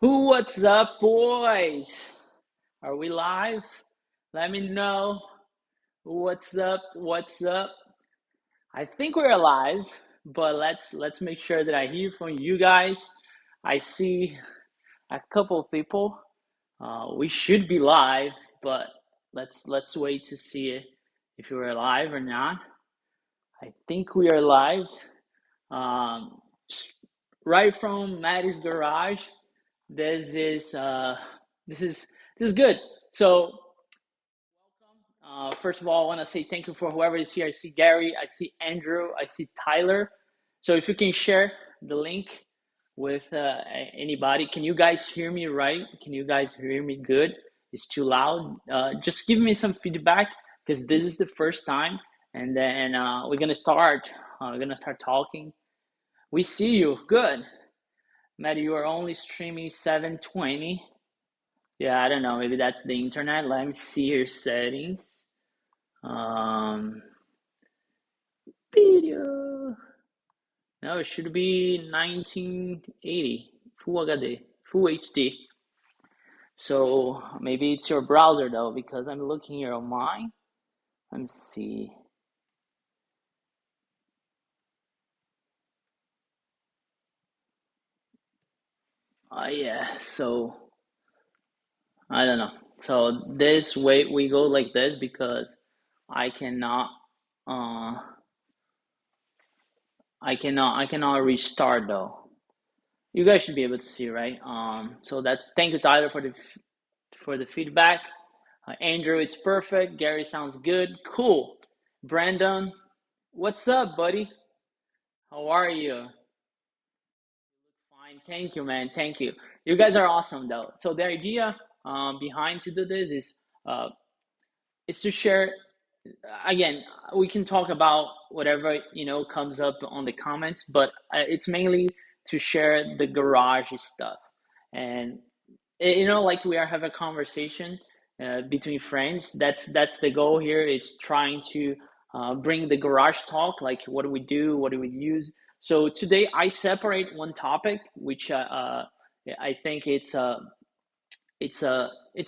What's up, boys? Are we live? Let me know. What's up? What's up? I think we're alive, but let's make sure that I hear from you guys. I see a couple of people. We should be live, but let's wait to see if we're alive or not. I think we are live. Um, right from Maddie's garage. This is uh, this is this is good. So first of all, I want to say thank you for whoever is here. I see Gary, I see Andrew, I see Tyler. So if you can share the link with anybody, can you guys hear me right? Can you guys hear me good? It's too loud. Just give me some feedback because this is the first time, and then we're gonna start. We're gonna start talking. We see you. Good. Matt, you are only streaming 720. Yeah, I don't know. Maybe that's the internet. Let me see your settings. Um, Video. No, it should be 1980 Full HD, Full HD. So maybe it's your browser though, because I'm looking here on mine. Let me see. Yeah. So I don't know. So this way we go like this because I cannot. Uh, I cannot restart though. You guys should be able to see, right? So that thank you, Tyler, for the feedback. Andrew, it's perfect. Gary sounds good. Cool. Brandon, what's up, buddy? How are you? Fine. Thank you, man. Thank you. You guys are awesome, though. So the idea behind to do this uh, is to share. Again, we can talk about whatever comes up on the comments, but it's mainly to share the garage stuff. And like we are having a conversation between friends. That's the goal here, is trying to bring the garage talk, like what do we do, what do we use. So today I separate one topic which I think it's an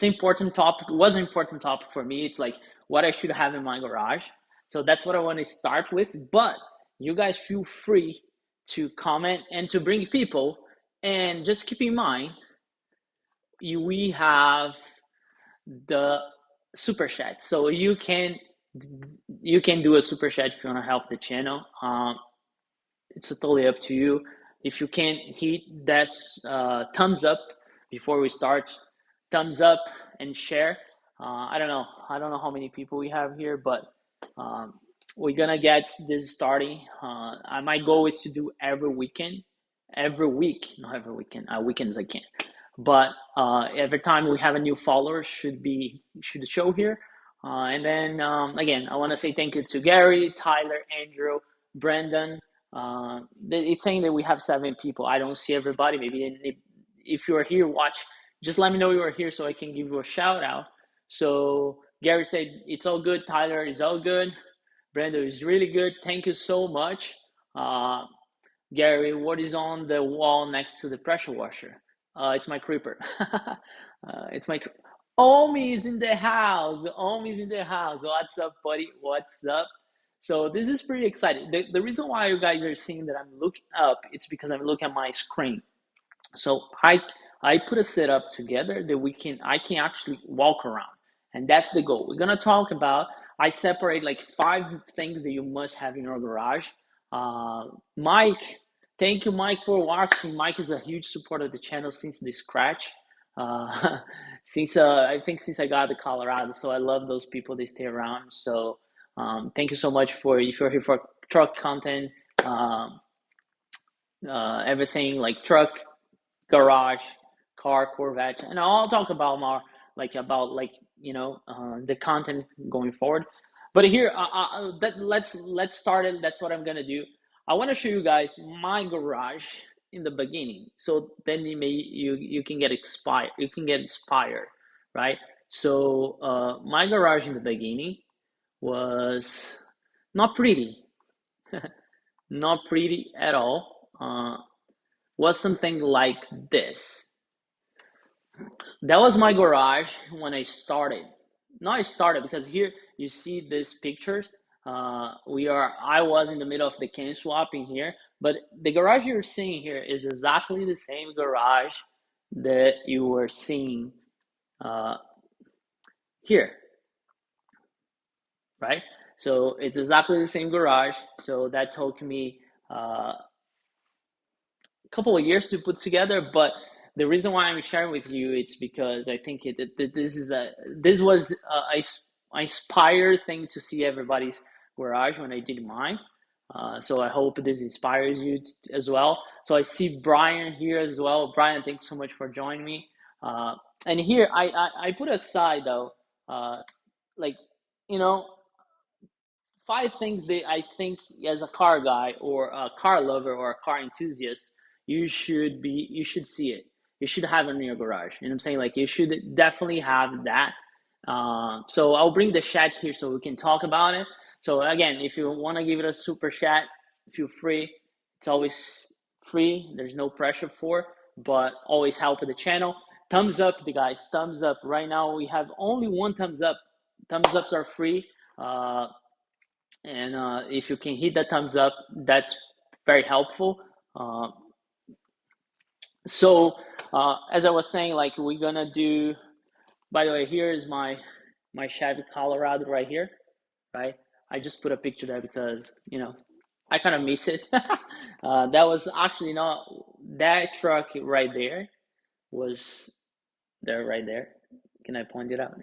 important topic. It was an important topic for me. It's like what I should have in my garage. So that's what I want to start with, but you guys feel free to comment and to bring people. And just keep in mind, we have the super chat, so you can do a super chat if you want to help the channel. It's totally up to you. If you can hit that thumbs up before we start, thumbs up and share. I don't know how many people we have here, but um, we're gonna get this starting. My goal is to do every weekend, every week, not every weekend. Weekends I can't, but every time we have a new follower should show here. And then again, I want to say thank you to Gary, Tyler, Andrew, Brendan. It's saying that we have 7 people. I don't see everybody. Maybe if you are here, watch. Just let me know you are here so I can give you a shout out. So Gary said it's all good. Tyler is all good. Brenda is really good. Thank you so much. Uh, Gary, what is on the wall next to the pressure washer? It's my creeper. It's my. Omi is in the house. Omi is in the house. What's up, buddy? What's up? So this is pretty exciting. The reason why you guys are seeing that I'm looking up, it's because I'm looking at my screen. So I put a setup together that I can actually walk around, and that's the goal. We're gonna talk about. I separate like 5 things that you must have in your garage. Mike, thank you, Mike, for watching. Mike is a huge supporter of the channel since the scratch. Uh, since I think since I got to Colorado, so I love those people. They stay around. So thank you so much for if you're here for truck content, um, everything like truck, garage, car, Corvette, and I'll talk about more the content going forward. But here, let's start it. That's what I'm gonna do. I want to show you guys my garage in the beginning, so then you can get inspired. You can get inspired, right? So my garage in the beginning was not pretty, not pretty at all. Was something like this. That was my garage when I started. No, I started because here you see these pictures. I was in the middle of the can swapping here, but the garage you're seeing here is exactly the same garage that you were seeing uh, here, right? So it's exactly the same garage. So that took me couple of years to put together, but the reason why I'm sharing with you it's because I think this was a inspired thing to see everybody's garage when I did mine. So I hope this inspires you as well. So I see Brian here as well. Brian, thanks so much for joining me. Uh, and here I put aside though, uh, like you know, five things that I think as a car guy or a car lover or a car enthusiast, you should see it. You should have it in your garage. You know what I'm saying? Like you should definitely have that. So I'll bring the chat here so we can talk about it. So again, if you want to give it a super chat, feel free. It's always free. There's no pressure for, but always help with the channel. Thumbs up, the guys. Thumbs up. Right now we have only one thumbs up. Thumbs ups are free. And if you can hit that thumbs up, that's very helpful. Uh, so as I was saying, like we're gonna do. By the way, here is my Chevy Colorado right here, right? I just put a picture there because I kind of miss it. That was actually not that truck right there was there right there. Can I point it out?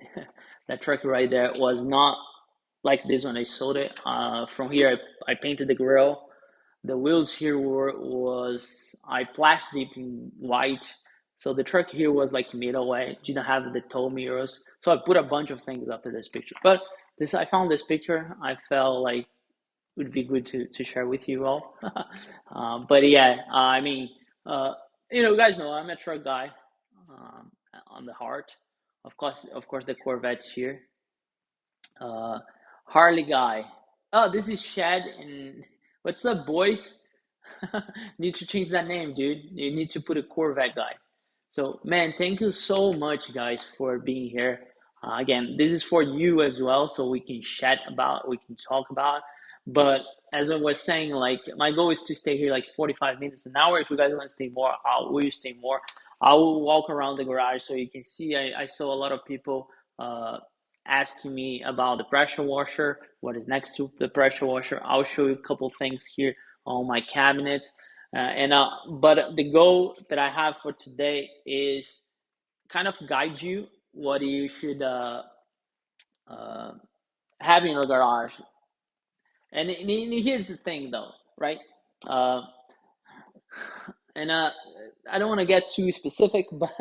That truck right there was not like this when I sold it. From here, I painted the grill. The wheels here I plastic in white. So the truck here was like middle way. Didn't have the tow mirrors. So I put a bunch of things after this picture. But I found this picture. I felt like it would be good to share with you all. But yeah, I mean, uh, you guys know I'm a truck guy um, on the heart. Of course, the Corvette's here. Uh, Harley guy. Oh, this is Shad. And what's up, boys? Need to change that name, dude. You need to put a Corvette guy. So, man, thank you so much, guys, for being here. Again, this is for you as well, so we can we can talk about. But as I was saying, like my goal is to stay here like 45 minutes an hour. If you guys want to stay more, I will stay more. I will walk around the garage so you can see. I saw a lot of people uh, asking me about the pressure washer, what is next to the pressure washer. I'll show you a couple things here on my cabinets. But the goal that I have for today is kind of guide you what you should uh, have in your garage. And here's the thing, though, right? Uh, and I don't want to get too specific, but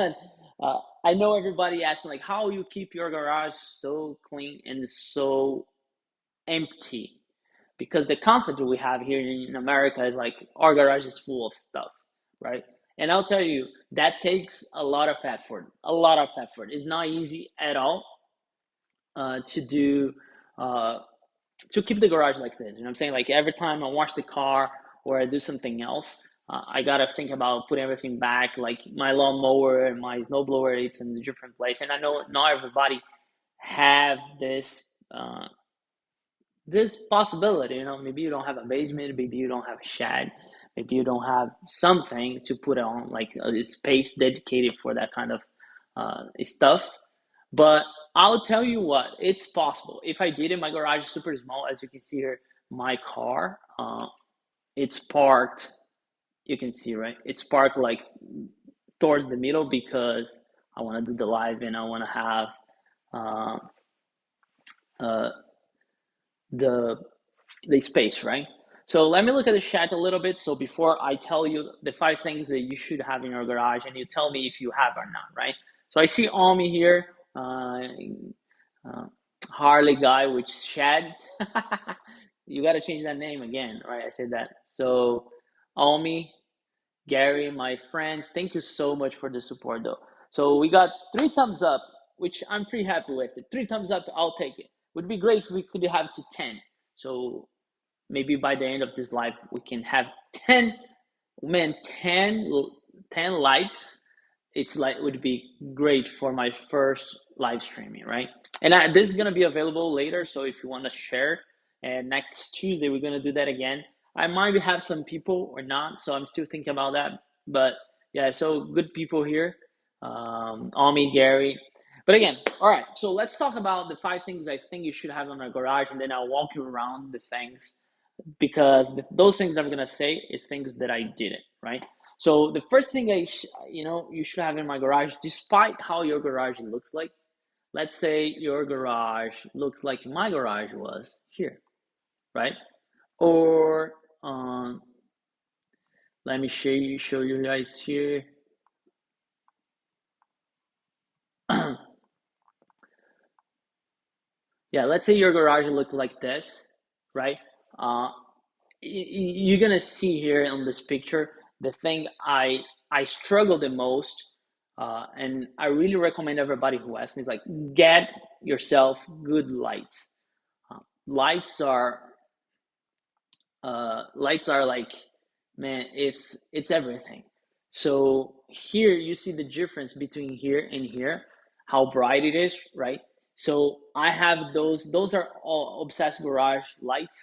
I know everybody asking like how you keep your garage so clean and so empty because the concept that we have here in America is like our garage is full of stuff, right? And I'll tell you that takes a lot of effort. A lot of effort. It's not easy at all to do uh, to keep the garage like this. You know what I'm saying? Like every time I wash the car or I do something else, I gotta think about putting everything back. Like my lawnmower and my snowblower, it's in a different place. And I know not everybody have this possibility. Maybe you don't have a basement, maybe you don't have a shed, maybe you don't have something to put on like a space dedicated for that kind of stuff. But I'll tell you what, it's possible. If I did it, my garage is super small. As you can see here, my car, it's parked. You can see, right? It's parked like towards the middle because I want to do the live and I want to have uh, uh, the space, right? So let me look at the chat a little bit. So before I tell you the five things that you should have in your garage, and you tell me if you have or not, right? So I see Omi here, uh, Harley guy, which Shad. You got to change that name again, right? I said that. So Omi, Gary, my friends, thank you so much for the support, though. So we got 3 thumbs up, which I'm pretty happy with. 3 thumbs up, I'll take it. Would be great if we could have to 10. So maybe by the end of this live, we can have 10, man, 10 likes it's like would be great for my first live streaming, right? And this is gonna be available later, so if you want to share, and next Tuesday we're gonna do that again. I might have some people or not, so I'm still thinking about that. But yeah, so good people here, Ami, Gary. But again, all right. So let's talk about the 5 things I think you should have in a garage, and then I'll walk you around the things because those things that I'm gonna say is things that I didn't, right? So the first thing you should have in my garage, despite how your garage looks like. Let's say your garage looks like my garage was here, right? Or let me show you guys here. Yeah, let's say your garage looked like this, right? Uh, you're gonna see here on this picture the thing I struggle the most, and I really recommend everybody who asks me is like get yourself good lights. Lights are like, man, it's everything. So here you see the difference between here and here, how bright it is, right? So I have those are all obsessed garage lights,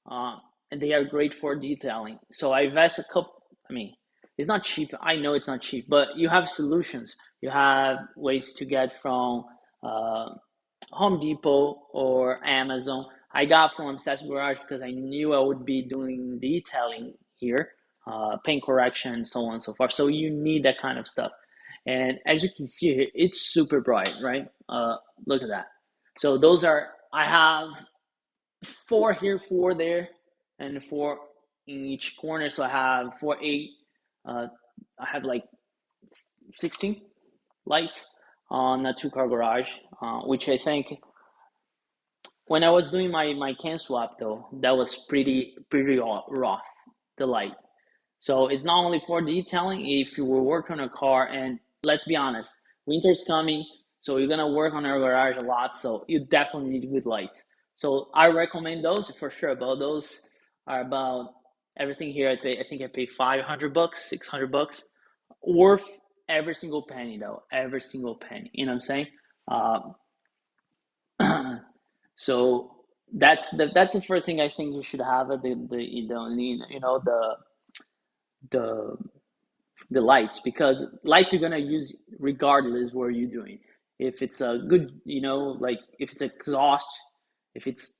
uh, and they are great for detailing. So I invest a couple. I mean, it's not cheap, I know it's not cheap, but you have solutions. You have ways to get from uh, Home Depot or Amazon. I got from Obsessed Garage because I knew I would be doing detailing here, paint correction, so on and so forth. So you need that kind of stuff. And as you can see here, it's super bright, right? Look at that. So those are, I have 4 here, 4 there, and 4 in each corner. So I have 4, 8. I have like 16 lights on a 2-car garage, which I think when I was doing my can swap though, that was pretty rough, the light. So it's not only for detailing. If you will work on a car, and let's be honest, winter's coming, so you're gonna work on your garage a lot. So you definitely need good lights. So I recommend those for sure. But those are about everything here. I think I paid $500, $600, worth every single penny though, every single penny. You know what I'm saying? So that's the first thing I think you should have. The the lights, because lights you're gonna use regardless where you're doing. If it's a good, like if it's exhaust, if it's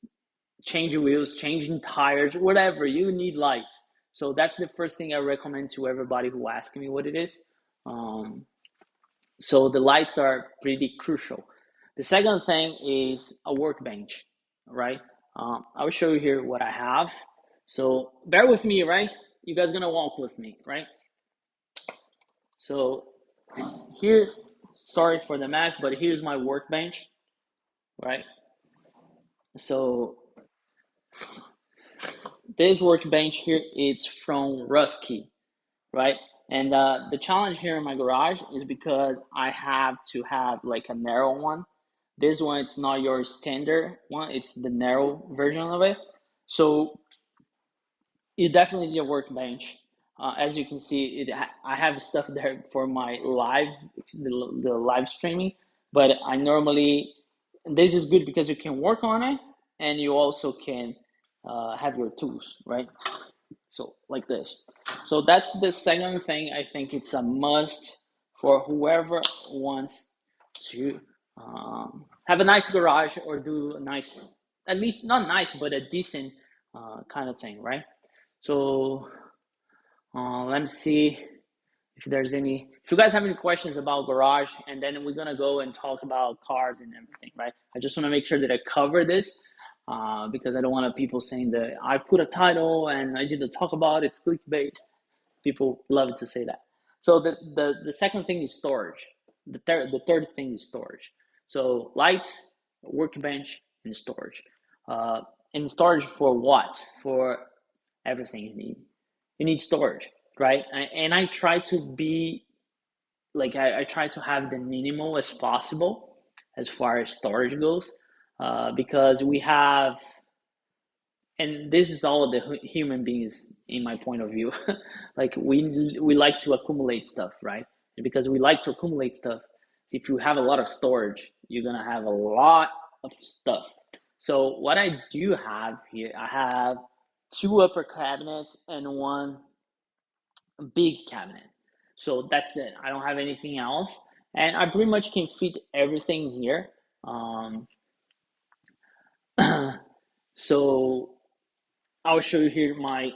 changing wheels, changing tires, whatever, you need lights. So that's the first thing I recommend to everybody who asks me what it is. Um, so the lights are pretty crucial. The second thing is a workbench, right? I will show you here what I have. So bear with me, right? You guys gonna walk with me, right? So here, sorry for the mess, but here's my workbench, right? So this workbench here, it's from Rusky, right? And the challenge here in my garage is because I have to have like a narrow one. This one, it's not your standard one, it's the narrow version of it. So you definitely need a workbench. As you can see, I have stuff there for my the live streaming, but I normally, this is good because you can work on it and you also can have your tools, right? So like this. So that's the second thing. I think it's a must for whoever wants to have a nice garage or do a nice, at least not nice, but a decent kind of thing, right? So let me see if there's any. If you guys have any questions about garage, and then we're gonna go and talk about cars and everything, right? I just want to make sure that I cover this because I don't want people saying that I put a title and I didn't talk about it, it's clickbait. People love to say that. So the second thing is storage. The third thing is storage. So lights, workbench, and storage. And storage for what? For everything you need. You need storage, right? And I try to be like I try to have the minimal as possible as far as storage goes, because we have, and this is all the human beings in my point of view. Like we like to accumulate stuff, right? because we like to accumulate stuff. If you have a lot of storage, you're gonna have a lot of stuff. So what I do have here, I have two upper cabinets and one big cabinet. So that's it. I don't have anything else, and I pretty much can fit everything here. Um, so I'll show you here my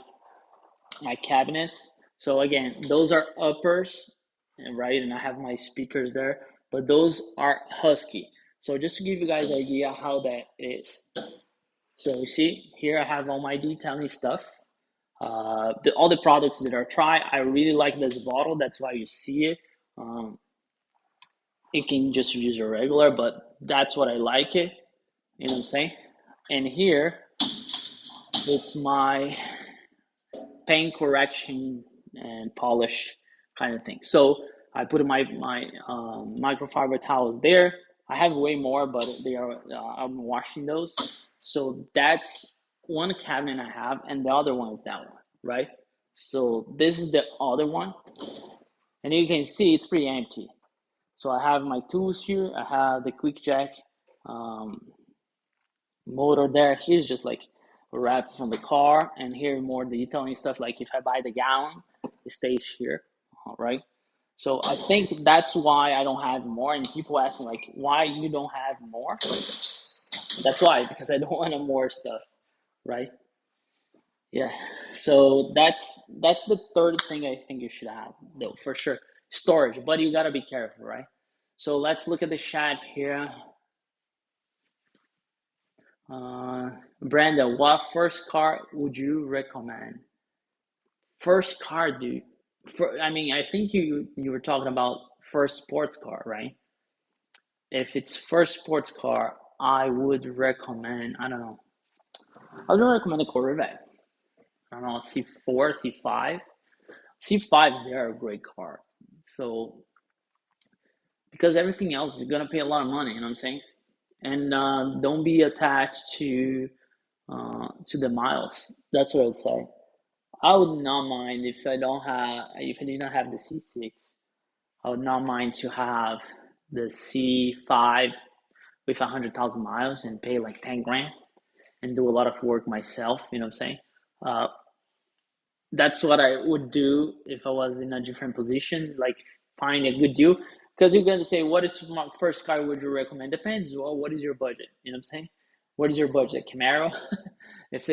cabinets. So again, those are uppers, right? And I have my speakers there, but those are husky. So just to give you guys an idea how that is. So you see here I have all my detailing stuff. All the products that are tried. I really like this bottle. That's why you see it. Um, you can just use a regular, but that's what I like it. You know what I'm saying? And here it's my paint correction and polish kind of thing. So I put my microfiber towels there. I have way more, but they are I'm washing those. So that's one cabinet I have, and the other one is that one, right? So this is the other one, and you can see it's pretty empty. So I have my tools here. I have the quick jack um, motor there. Here's just like wrapped from the car, and here more detailing stuff. Like if I buy the gown, it stays here, all right? So I think that's why I don't have more. And people ask me like, why you don't have more? That's why, because I don't want more stuff, right? Yeah. So that's the third thing I think you should have, though, for sure. Storage, but you gotta be careful, right? So let's look at the chat here. Brenda, what first car would you recommend? First car, dude. I mean, I think you were talking about first sports car, right? If it's first sports car, I would recommend. I don't know. I would recommend a Corvette. I don't know, C4, C5. C5s, they are a great car. So because everything else is gonna pay a lot of money, you know what I'm saying? And don't be attached to the miles. That's what I'd say. I would not mind if I did not have the C6. I would not mind to have the C5 with 100,000 miles and pay like 10 grand and do a lot of work myself. You know what I'm saying? Uh, that's what I would do if I was in a different position, like find a good deal. Because you're going to say, what is my first car would you recommend? Depends. Well, what is your budget? You know what I'm saying? What is your budget? Camaro? If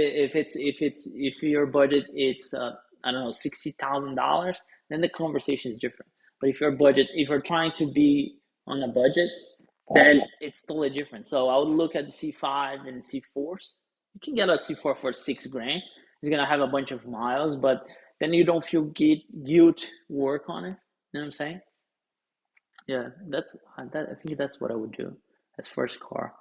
your budget it's I don't know, $60,000, then the conversation is different. But if you're trying to be on a budget, then it's totally different. So I would look at the C5 and C4s. You can get a C4 for 6 grand. It's gonna have a bunch of miles, but then you don't feel guilt work on it. You know what I'm saying? Yeah, I think that's what I would do as first car.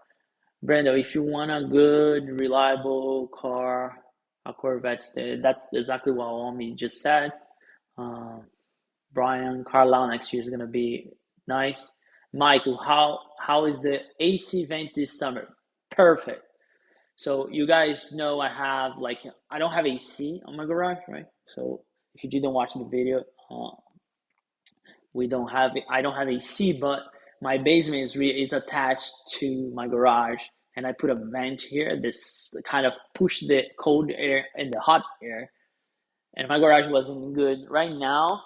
Brando, if you want a good, reliable car, a Corvette, that's exactly what Omi just said. Uh, Brian Carlisle next year is gonna be nice. Michael, how is the AC vent this summer? Perfect. So you guys know I don't have AC on my garage, right? So if you didn't watch the video, uh, we don't have I don't have AC, but my basement is attached to my garage, and I put a vent here. This kind of push the cold air and the hot air. And my garage wasn't good. Right now,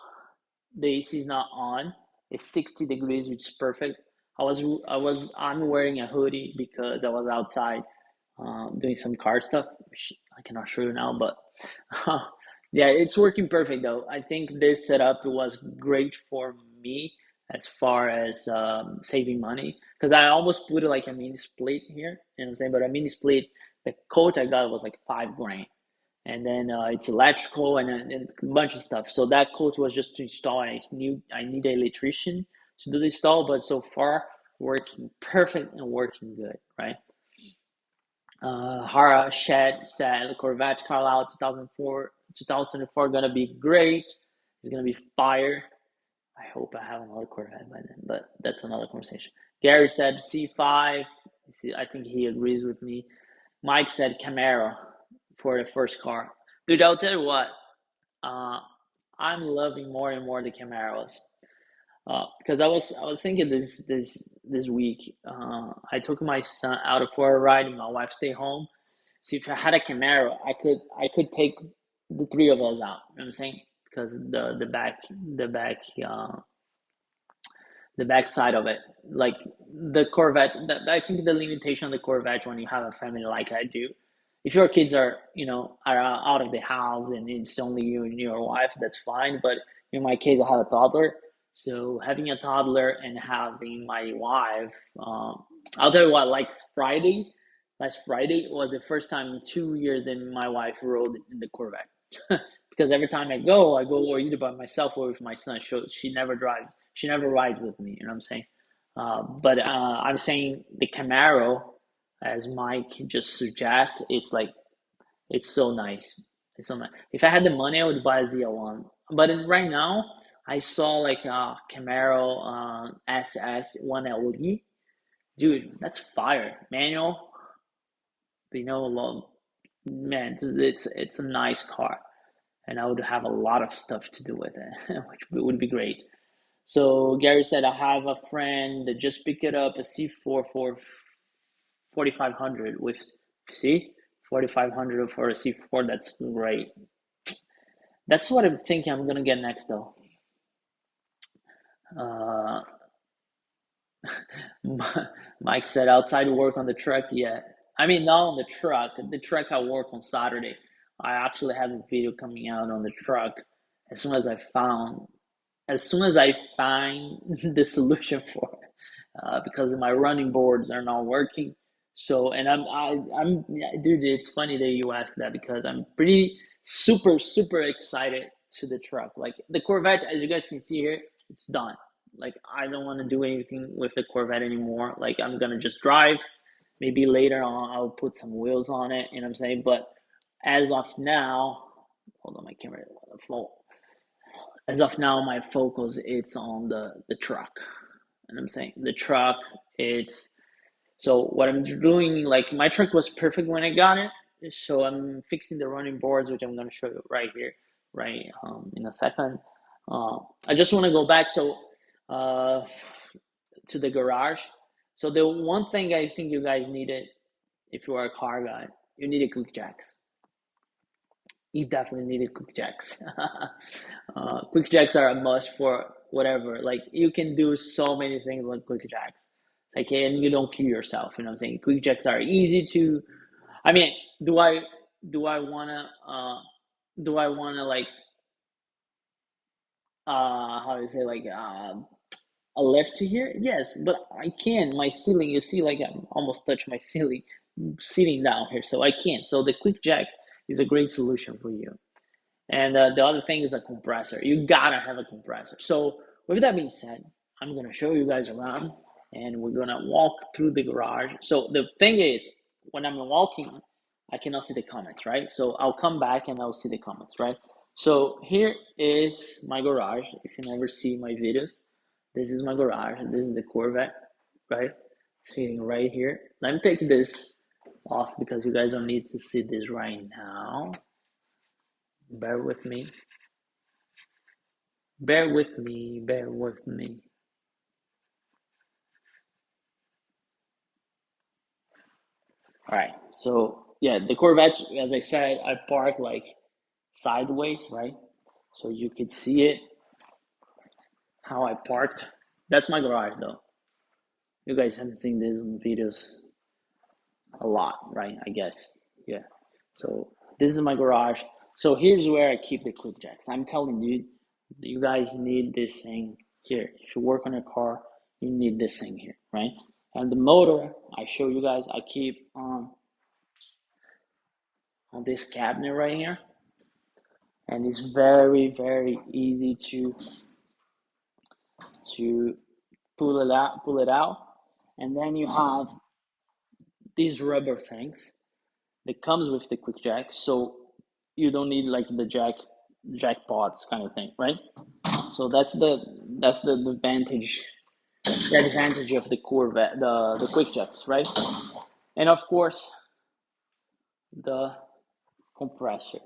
the AC is not on. It's 60 degrees, which is perfect. I'm wearing a hoodie because I was outside doing some car stuff, which I cannot show you now, but yeah, it's working perfect though. I think this setup was great for me as far as saving money because I almost put like a mini split here, you know what I'm saying? But a mini split, the quote I got was like 5 grand. And then it's electrical and a bunch of stuff. So that quote was just to install. I need an electrician to do the install, but so far working perfect and working good, right? Hara Shed said Corvette Carlisle 2004 gonna be great. It's gonna be fire. I hope I have another Corvette by then, but that's another conversation. Gary said C5. I think he agrees with me. Mike said Camaro for the first car. Dude, I'll tell you what. Uh, I'm loving more and more the Camaros. Because I was thinking this week. I took my son out for a ride, and my wife stayed home. See, if I had a Camaro, I could take the three of us out. You know what I'm saying? Because the back side of it, like the Corvette. I think the limitation of the Corvette when you have a family like I do, if your kids are out of the house and it's only you and your wife, that's fine. But in my case, I have a toddler, so having a toddler and having my wife, I'll tell you what, like last Friday was the first time in 2 years that my wife rode in the Corvette. Because every time I go or either by myself or with my son. She never drives, she never rides with me. You know what I'm saying? But I'm saying the Camaro, as Mike just suggests, it's so nice. It's so nice. If I had the money, I would buy a ZL1. But right now, I saw like a Camaro SS 1LE. Dude, that's fire. Manual, long. Man, it's a nice car, and I would have a lot of stuff to do with it, which would be great. So Gary said, I have a friend that just picked it up a C4 for 4,500 with, see, 4,500 for a C4. That's great. That's what I'm thinking I'm gonna get next though. Uh, Mike said outside work on the truck yet. I mean, not on the truck. The truck I work on Saturday. I actually have a video coming out on the truck as soon as I found as soon as I find the solution for it, because my running boards are not working. So, and I'm, yeah, dude. It's funny that you ask that because I'm pretty super excited to the truck. Like the Corvette, as you guys can see here, it's done. Like I don't want to do anything with the Corvette anymore. Like I'm gonna just drive. Maybe later on I'll put some wheels on it. You know what I'm saying? But as of now, hold on, my camera. As of now, my focus it's on the truck. And I'm saying the truck, it's so what I'm doing, like my truck was perfect when I got it. So I'm fixing the running boards, which I'm gonna show you right here, right in a second. I just want to go back uh, to the garage. So the one thing I think you guys needed, if you are a car guy, you needed quick jacks. You definitely needed quick jacks. Quick jacks are a must for whatever. Like you can do so many things with quick jacks. Like and you don't kill yourself. You know what I'm saying? Quick jacks are easy to. I mean, do I do I wanna do I wanna like how do you say like a lift to here? Yes, but I can. My ceiling, you see, like I almost touch my ceiling sitting down here, so I can't. So the quick jack is a great solution for you. And the other thing is a compressor. You gotta have a compressor. So with that being said, I'm gonna show you guys around, and we're gonna walk through the garage. So the thing is, when I'm walking, I cannot see the comments, right? So I'll come back and I'll see the comments, right? So here is my garage. If you never see my videos, this is my garage. This is the Corvette, right? Sitting right here. Let me take this off because you guys don't need to see this right now. Bear with me. Bear with me. Bear with me. All right. So yeah, the Corvette, as I said, I park like sideways, right? So you could see it how I parked. That's my garage, though. You guys haven't seen this in videos a lot, right? I guess. Yeah. So this is my garage. So here's where I keep the quick jacks. I'm telling you, you guys need this thing here. If you work on a car, you need this thing here, right? And the motor, I show you guys, I keep on this cabinet right here. And it's very easy to pull it out. And then you have these rubber things that comes with the quick jack. So you don't need like the jackpots kind of thing, right? So that's the advantage, the advantage of the Corvette, the quick jacks, right? And of course the compressor.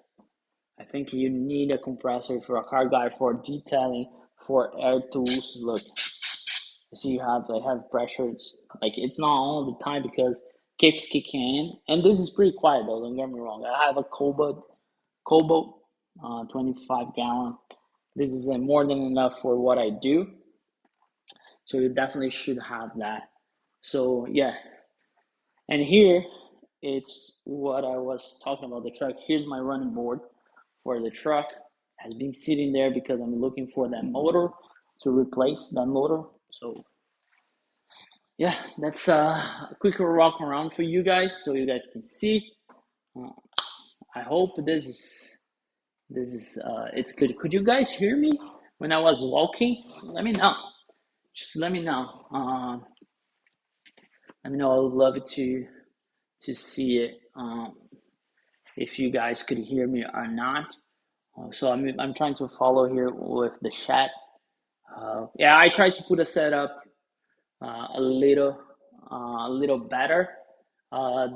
I think you need a compressor for a car guy for detailing, for air tools. Look, you see, they have pressure. It's like it's not all the time because kicks kick in, and this is pretty quiet though. Don't get me wrong. I have a Cobalt, 25 gallon. This is more than enough for what I do, so you definitely should have that. So yeah, and here it's what I was talking about the truck. Here's my running board for the truck. Has been sitting there because I'm looking for that motor to replace that motor. So yeah, that's a quick walk around for you guys so you guys can see. Uh, I hope this is it's good. Could you guys hear me when I was walking? Let me know. Just let me know. Let me know. I would love to see it. If you guys could hear me or not. So I'm trying to follow here with the chat. Yeah, I tried to put a setup a little better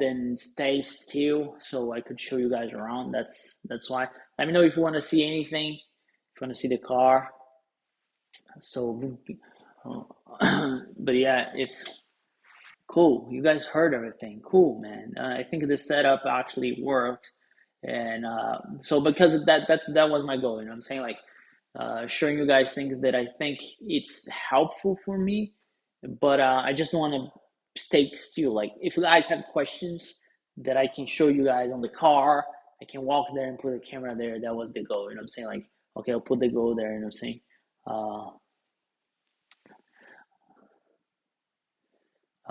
than stay still, so I could show you guys around. That's why. Let me know if you want to see anything. If you want to see the car. So, but yeah, if cool, you guys heard everything. Cool, man. I think the setup actually worked, and so because of that, that was my goal. You know, what I'm saying like showing you guys things that I think it's helpful for me, but I just want to stay still. Like if you guys have questions that I can show you guys on the car, I can walk there and put a camera there. That was the goal. You know, what I'm saying like okay, I'll put the goal there. You know, what I'm saying. Uh,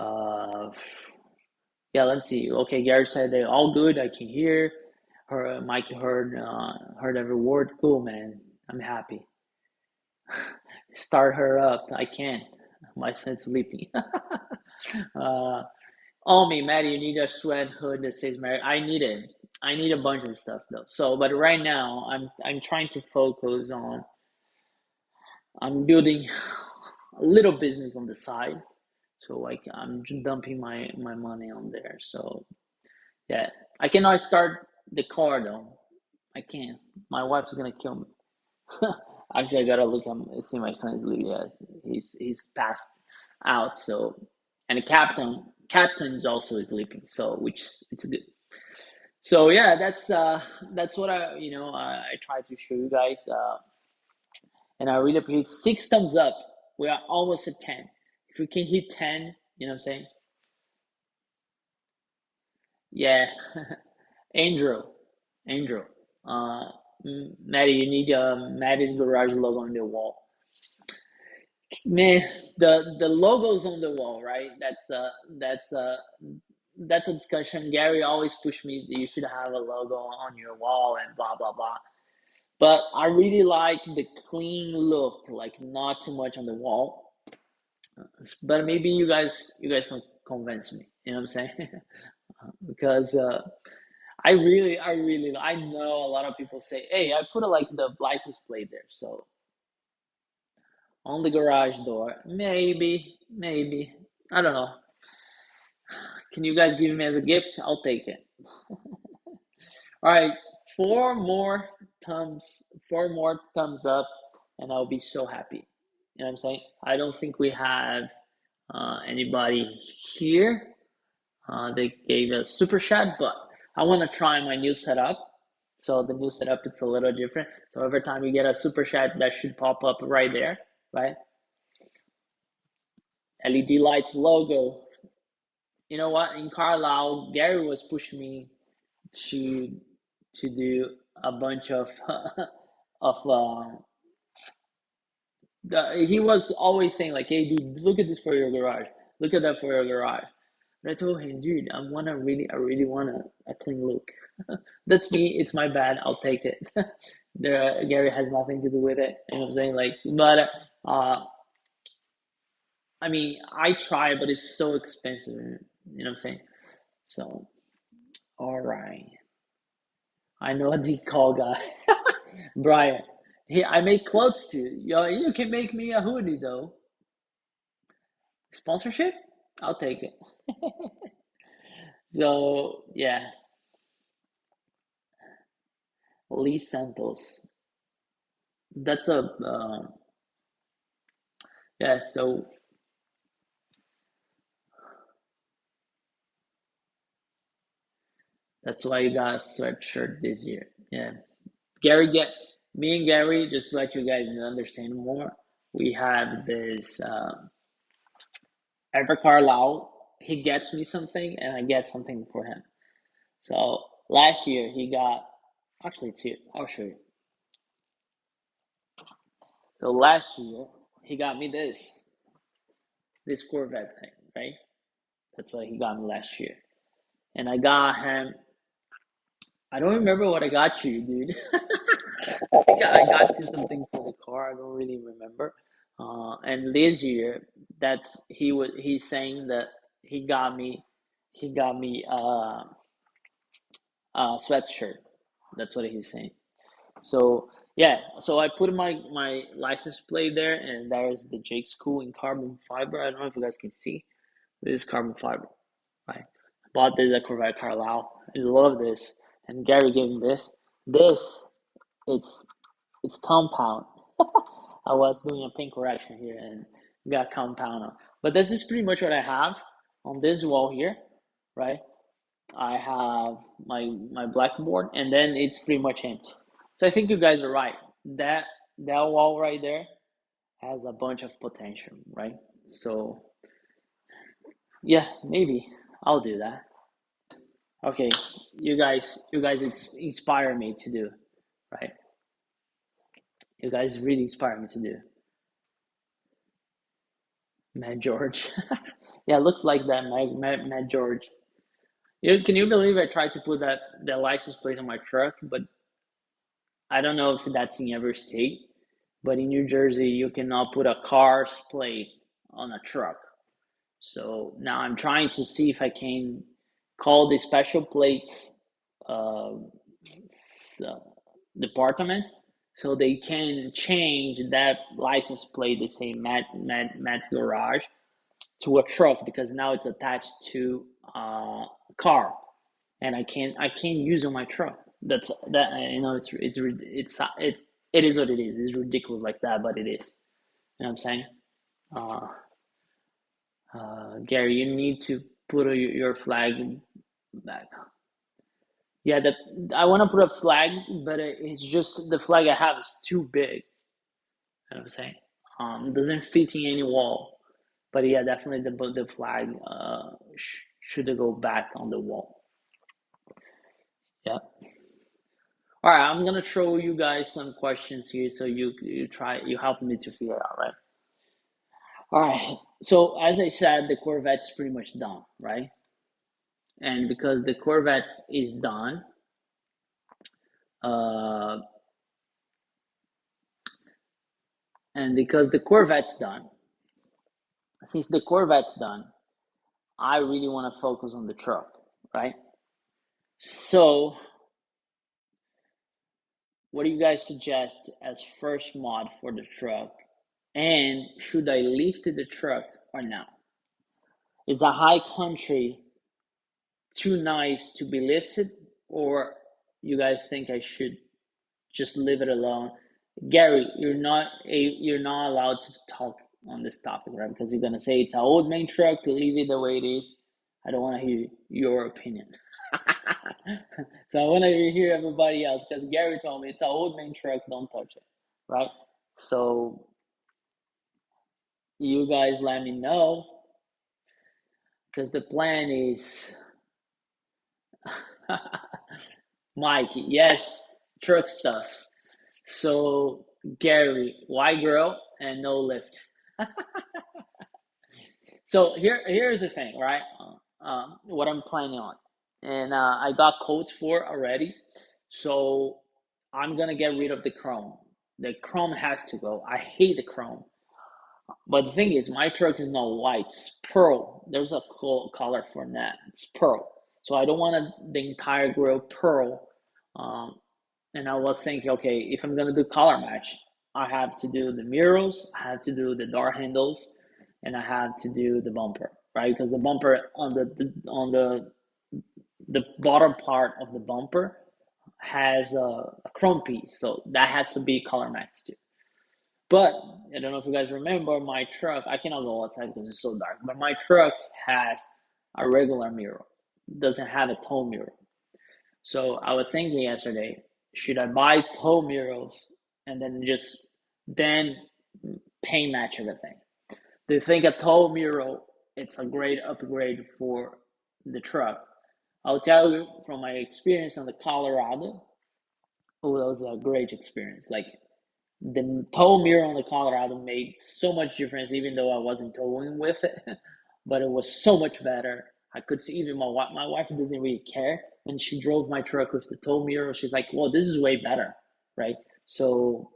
uh, Yeah, let's see. Okay, Gary said they're all good. I can hear her. Mike heard every word. Cool, man. I'm happy. Start her up. I can. My son's sleeping. uh, oh, me, Maddie, you need a sweat hood that says Mary. I need it. I need a bunch of stuff though. So, but right now, I'm trying to focus on. I'm building a little business on the side. So like I'm dumping my money on there. So yeah, I cannot start the car though. I can't. My wife's gonna kill me. Actually, I gotta look. See my son's leaving. Yeah, he's passed out. So, and the captain's also is sleeping. So, which it's good. So yeah, that's what I try to show you guys. And I really appreciate 6 thumbs up. We are almost at 10. If we can hit 10, you know what I'm saying? Yeah, Andrew, Andrew. Uh, Maddie, you need Maddie's garage logo on the wall. Man, the logos on the wall, right? That's a discussion. Gary always pushed me that you should have a logo on your wall and blah blah blah. But I really like the clean look, like not too much on the wall. But maybe you guys can convince me. You know what I'm saying? Because I know a lot of people say, "Hey, I put like the license plate there." So on the garage door, maybe I don't know. Can you guys give me as a gift? I'll take it. All right, four more thumbs up, and I'll be so happy. You know what I'm saying? I don't think we have anybody here. They gave a super chat, but I want to try my new setup. So the new setup it's a little different. So every time you get a super chat, that should pop up right there, right? LED lights logo. You know what? In Carlisle, Gary was pushing me to do a bunch of of he was always saying like, "Hey, dude, look at this for your garage. Look at that for your garage." But I told him, "Dude, I really want a clean look." That's me. It's my bad. I'll take it. Gary has nothing to do with it. You know what I'm saying? Like, but I mean, I try, but it's so expensive. You know what I'm saying? So, all right. I know a call guy, Brian. I make clothes too. You can make me a hoodie though. Sponsorship? I'll take it. So yeah, Lee Santos. That's a Yeah, so that's why you got a sweatshirt this year. Yeah. Gary get Me and Gary, just to let you guys understand more, we have this Ever Carlisle, he gets me something and I get something for him. So last year he got, actually it's here, I'll show you. So last year he got me this Corvette thing, right? That's what he got me last year. And I got him, I don't remember what I got you, dude. I think I got you something for the car. I don't really remember. And this year, he's saying that he got me he got me a sweatshirt. That's what he's saying. So yeah, so I put my license plate there, and there's the Jake School in carbon fiber. I don't know if you guys can see. This is carbon fiber, right? I bought this at Corvette Carlisle. I love this, and Gary gave me this. This it's it's compound. I was doing a paint correction here and got compound on. But this is pretty much what I have on this wall here, right? I have my blackboard, and then it's pretty much empty. So I think you guys are right. That that wall right there has a bunch of potential, right? So yeah, maybe I'll do that. Okay, you guys inspire me to do, right? You guys really inspire me to do. Matt George. Yeah, it looks like that, Matt George. Can you believe I tried to put that license plate on my truck, but I don't know if that's in every state. But in New Jersey, you cannot put a car's plate on a truck. So now I'm trying to see if I can call the special plate uh, department so they can change that license plate. They say Matt Garage to a truck because now it's attached to a car, and I can't use it on my truck. That's that it is what it is. It's ridiculous like that, but it is. You know what I'm saying? Uh, Gary, you need to put your flag back. Yeah, that I want to put a flag, but it's just the flag I have is too big. You know what I'm saying? It doesn't fit in any wall. But yeah, definitely the flag should go back on the wall. Yeah. All right, I'm gonna throw you guys some questions here, so you help me to figure out, right? All right. So as I said, the Corvette's pretty much done, right? And because the Corvette is done, uh, and because the Corvette's done, since the Corvette's done, I really want to focus on the truck, right? So, what do you guys suggest as first mod for the truck? And should I lift the truck or not? Is a high country too nice to be lifted, or you guys think I should just leave it alone? Gary, you're not allowed to talk on this topic, right? Because you're gonna say it's an old main truck, leave it the way it is. I don't want to hear your opinion. So I want to hear everybody else because Gary told me it's an old main truck, don't touch it, right? So you guys let me know because the plan is Mike, yes, truck stuff. So Gary, why grill and no lift? So here's the thing, right? What I'm planning on, and I got quotes for already. So I'm gonna get rid of the chrome. The chrome has to go. I hate the chrome. But the thing is, my truck is not white; it's pearl. There's a cool color for that. It's pearl. So I don't want the entire grill pearl. Um, and I was thinking, okay, if I'm gonna do color match, I have to do the murals, I have to do the door handles, and I have to do the bumper, right? Because the bumper on the bottom part of the bumper has a chrome piece, so that has to be color matched too. But I don't know if you guys remember my truck. I cannot go outside because it's so dark. But my truck has a regular mirror. It doesn't have a tow mirror. So I was thinking yesterday, should I buy tow mirrors and then paint match everything? Do you think a tow mirror it's a great upgrade for the truck? I'll tell you from my experience on the Colorado. Oh, that was a great experience. Like the tow mirror on the Colorado made so much difference, even though I wasn't towing with it, but it was so much better. I could see even my wife doesn't really care when she drove my truck with the tow mirror. She's like, "Well, this is way better, right?" So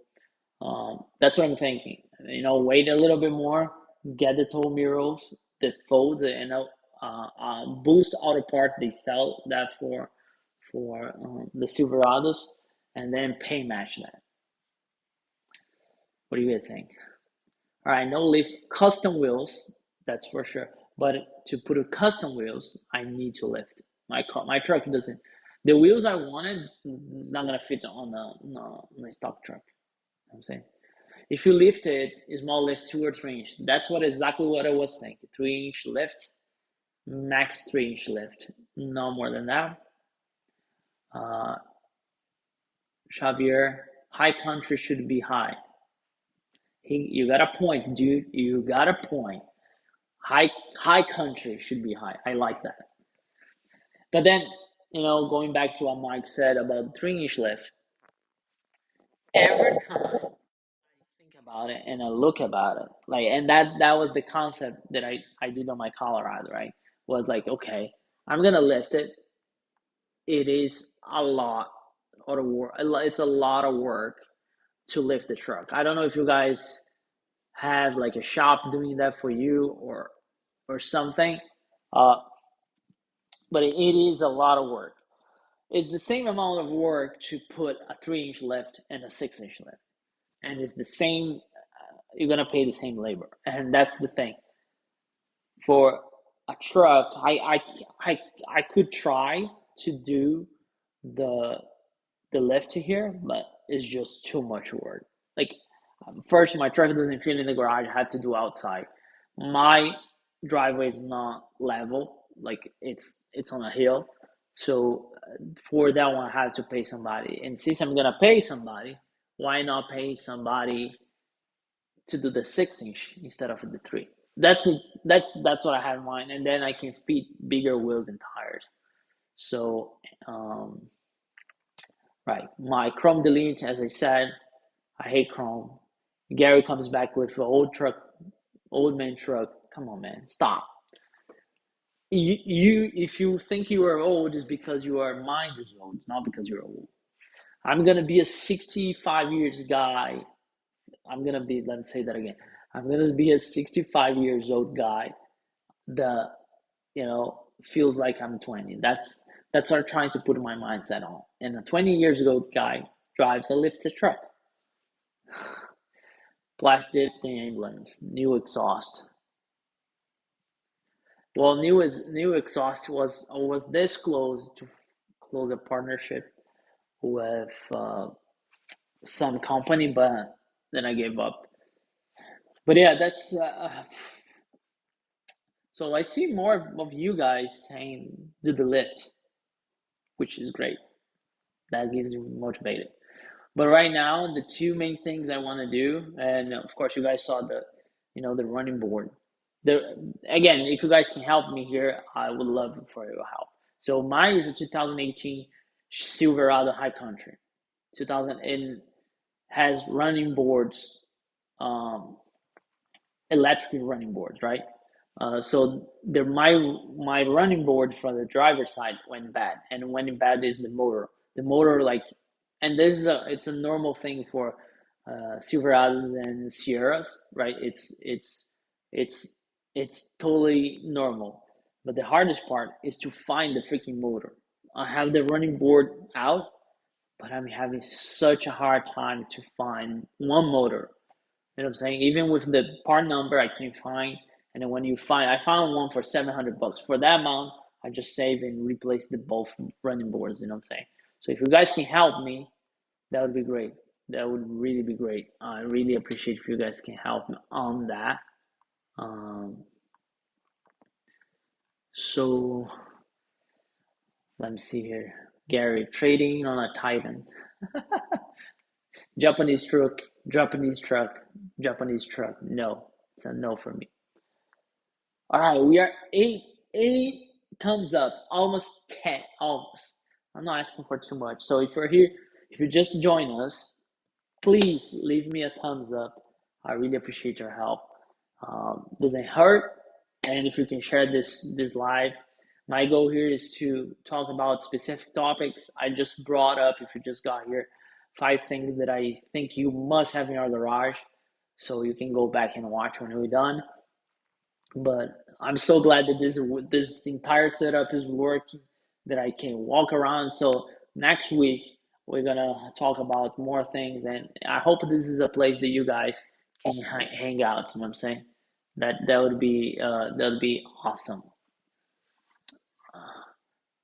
that's what I'm thinking. Wait a little bit more, get the tow mirrors, the folds, and Boost Auto Parts. They sell that for the Silverados, and then pay match that. What do you guys think? All right, no lift custom wheels, that's for sure. But to put a custom wheels, I need to lift. My truck doesn't. The wheels I wanted is not gonna fit on my stock truck. You know what I'm saying, if you lift it, small lift 2 or 3 inches. That's exactly what I was thinking. 3 inch lift, max 3 inch lift, no more than that. Uh, Xavier, high country should be high. You got a point, dude. You got a point. High country should be high. I like that. But then, going back to what Mike said about 3 inch lift, every time I think about it and I look about it, like, and that was the concept that I did on my Colorado, right? Was like, okay, I'm gonna lift it. It is a lot of work. It's a lot of work to lift the truck. I don't know if you guys have like a shop doing that for you or something. Uh, but it is a lot of work. It's the same amount of work to put a 3 inch lift and a 6 inch lift, and it's the same. You're gonna pay the same labor, and that's the thing. For a truck, I could try to do the the lift to here, but it's just too much work. Like first, my truck doesn't fit in the garage. I have to do outside. My driveway is not level, like it's on a hill. So for that one, I have to pay somebody. And since I'm gonna pay somebody, why not pay somebody to do the 6 inch instead of the three? That's what I have in mind, and then I can fit bigger wheels and tires. So um, right, my Chrome delete, as I said, I hate Chrome. Gary comes back with an old man truck. Come on, man, stop. If you think you are old, is because you are mind is old, not because you're old. I'm gonna be a 65 years guy. I'm gonna be. Let's say that again. I'm gonna be a 65 years old guy that feels like I'm 20. That's what I'm trying to put my mindset on. And a 20 years old guy drives a lifted truck. Plastic emblems, new exhaust. Well, new exhaust was this close to close a partnership with some company, but then I gave up. But yeah, that's so I see more of you guys saying do the lift, which is great. That gives you motivated. But right now, the two main things I want to do, and of course, you guys saw the running board. The Again, if you guys can help me here, I would love for your help. So mine is a 2018 Silverado High Country. 2000 and has running boards, um, electric running boards, right? So my running board from the driver's side went bad, and went bad is the motor. The motor, like, and this is it's a normal thing for Silverados and Sierras, right? It's it's totally normal. But the hardest part is to find the freaking motor. I have the running board out, but I'm having such a hard time to find one motor. You know what I'm saying? Even with the part number, I can't find. And then I found one for $700. For that amount, I just save and replace the both running boards. You know what I'm saying? So if you guys can help me, that would be great. That would really be great. I really appreciate if you guys can help me on that. Um, so let me see here. Gary, trading on a Titan. Japanese truck, Japanese truck, Japanese truck. No, it's a no for me. All right, we are eight thumbs up, almost 10, almost. I'm not asking for too much. So if you're here, if you just join us, please leave me a thumbs up. I really appreciate your help. Doesn't hurt, and if you can share this live. My goal here is to talk about specific topics. I just brought up, if you just got here, 5 things that I think you must have in your garage, so you can go back and watch when we're done. But I'm so glad that this entire setup is working, that I can walk around. So next week we're gonna talk about more things, and I hope this is a place that you guys can hang out. You know what I'm saying? That would be awesome.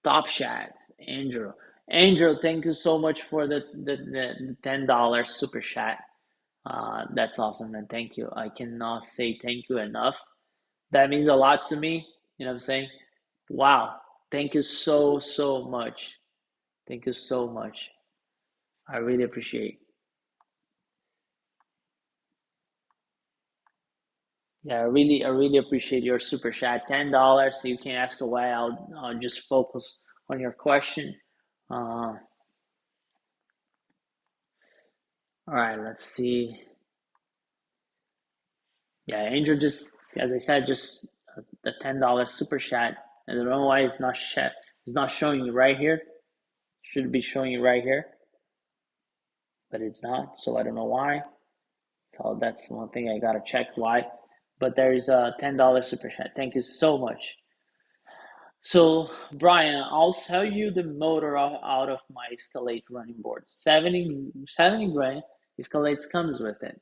Top shots, Andrew. Andrew, thank you so much for the $10 super chat. That's awesome, man. Thank you. I cannot say thank you enough. That means a lot to me. You know what I'm saying? Wow. Thank you so much. Thank you so much. I really appreciate. Yeah, I really appreciate your super chat. $10 so you can ask away. I'll just focus on your question. All right, let's see. Yeah, Angel just, as I said, just the $10 super chat. I don't know why it's not showing you right here. Should be showing you right here, but it's not. So I don't know why. So that's one thing I gotta check why. But there's a $10 super chat. Thank you so much. So Brian, I'll sell you the motor out of my Escalade running board. 70 grand. Escalades comes with it.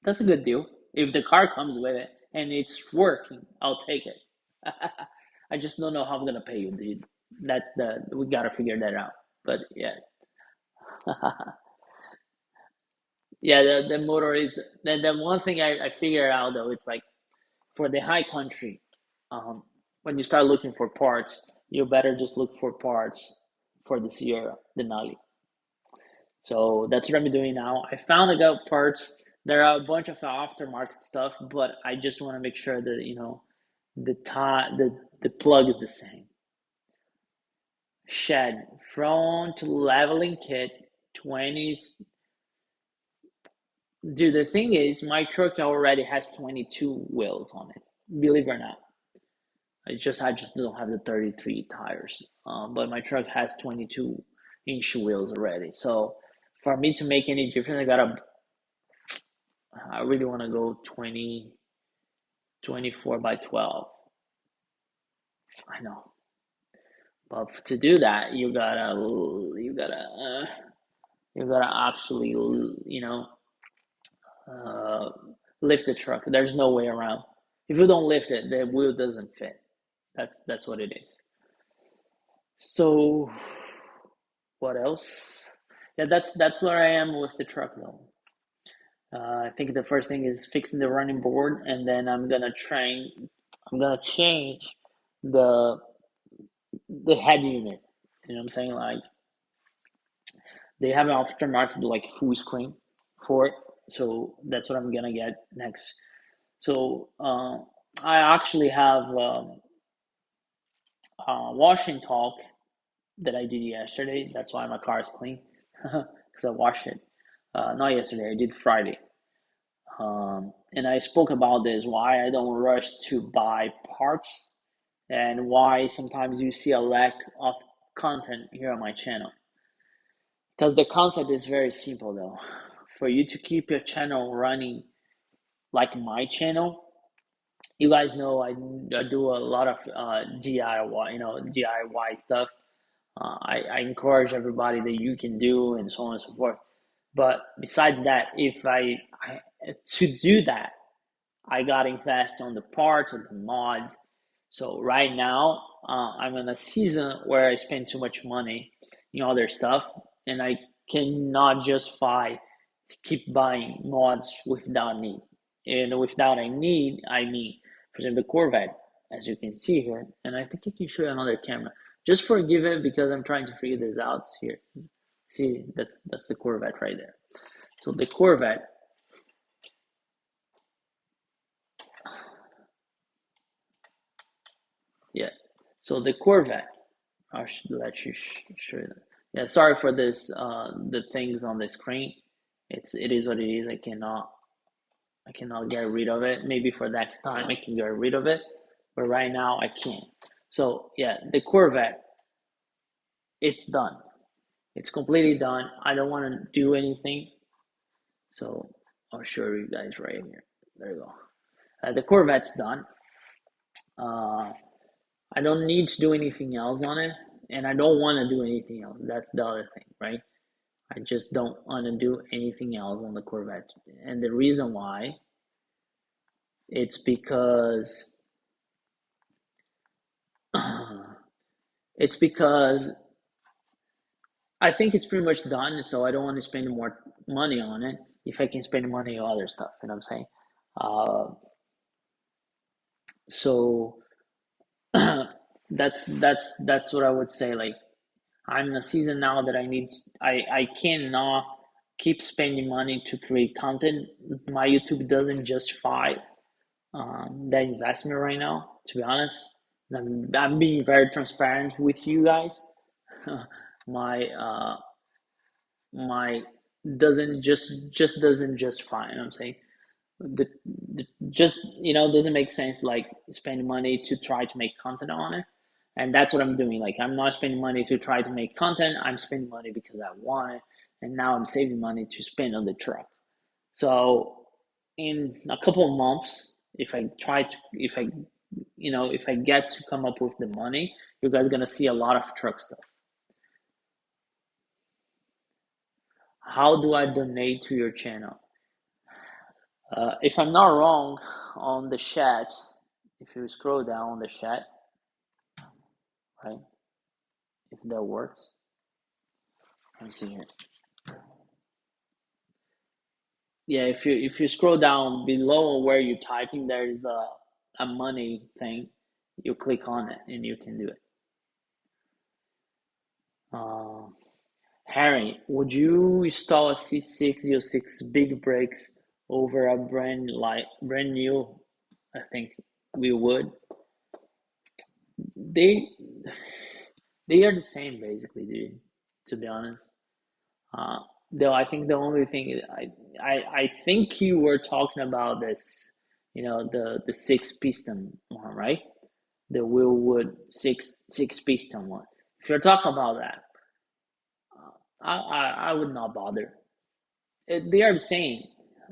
That's a good deal. If the car comes with it and it's working, I'll take it. I just don't know how I'm gonna pay you, dude. We gotta figure that out. But yeah. Yeah, the motor is the one thing I figure out though, it's like for the high country, um, when you start looking for parts, you better just look for parts for the Sierra, the Denali. So that's what I'm doing now. I found a couple parts. There are a bunch of aftermarket stuff, but I just want to make sure that the plug is the same. Shed front leveling kit 20s. Dude, the thing is, my truck already has 22 wheels on it. Believe it or not. I just don't have the 33 tires. But my truck has 22-inch wheels already. So for me to make any difference, I really want to go 24 by 12. I know. But to do that, you gotta actually, uh, lift the truck. There's no way around. If you don't lift it, the wheel doesn't fit. That's what it is. So what else? Yeah, that's where I am with the truck though. I think the first thing is fixing the running board, and then I'm gonna change the the head unit. You know what I'm saying? Like they have an aftermarket like full screen for it, so that's what I'm gonna get next. So I actually have wash and talk that I did yesterday. That's why my car is clean because I washed it. Not yesterday. I did Friday. And I spoke about this why I don't rush to buy parts and why sometimes you see a lack of content here on my channel. Because the concept is very simple though. For you to keep your channel running like my channel, you guys know I do a lot of DIY, DIY stuff. I encourage everybody that you can do and so on and so forth. But besides that, if I to do that, I got invest on the parts or the mod. So right now, I'm in a season where I spend too much money in other stuff, and I cannot justify keep buying mods without need. And without a need, I mean, for example, the Corvette, as you can see here, and I think I can show you another camera. Just forgive it because I'm trying to figure this out here. See, that's the Corvette right there. So the Corvette, yeah. So the Corvette, I should let you show you that. Yeah, sorry for this. The things on the screen. It is what it is. I cannot get rid of it. Maybe for next time I can get rid of it, but right now I can't. So yeah, the Corvette, it's done. It's completely done. I don't want to do anything. So I'll show you guys right here. There you go. The Corvette's done. Uh, I don't need to do anything else on it, and I don't want to do anything else. That's the other thing, right? I just don't want to do anything else on the Corvette. And the reason why, it's because it's because I think it's pretty much done, so I don't want to spend more money on it if I can spend money on other stuff, you know what I'm saying? Uh, so that's what I would say. Like, I'm in a season now that I cannot keep spending money to create content. My YouTube doesn't justify that investment right now, to be honest. I'm being very transparent with you guys. my my doesn't just doesn't justify, you know what I'm saying? The just doesn't make sense, like spending money to try to make content on it. And that's what I'm doing. Like, I'm not spending money to try to make content. I'm spending money because I want it, and now I'm saving money to spend on the truck. So in a couple of months, if I get to come up with the money, you guys are gonna see a lot of truck stuff. How do I donate to your channel? If I'm not wrong, on the chat, if you scroll down on the chat, right? If that works, I'm seeing it. Yeah, if you scroll down below where you're typing, there's a money thing. You click on it and you can do it. Uh, Harry, would you install a C606 big brakes over a brand new? I think we would. They they are the same basically, dude. To be honest, uh, though I think the only thing I think you were talking about this, the six piston one, right? The Willwood six piston one. If you're talking about that, I would not bother. They are the same.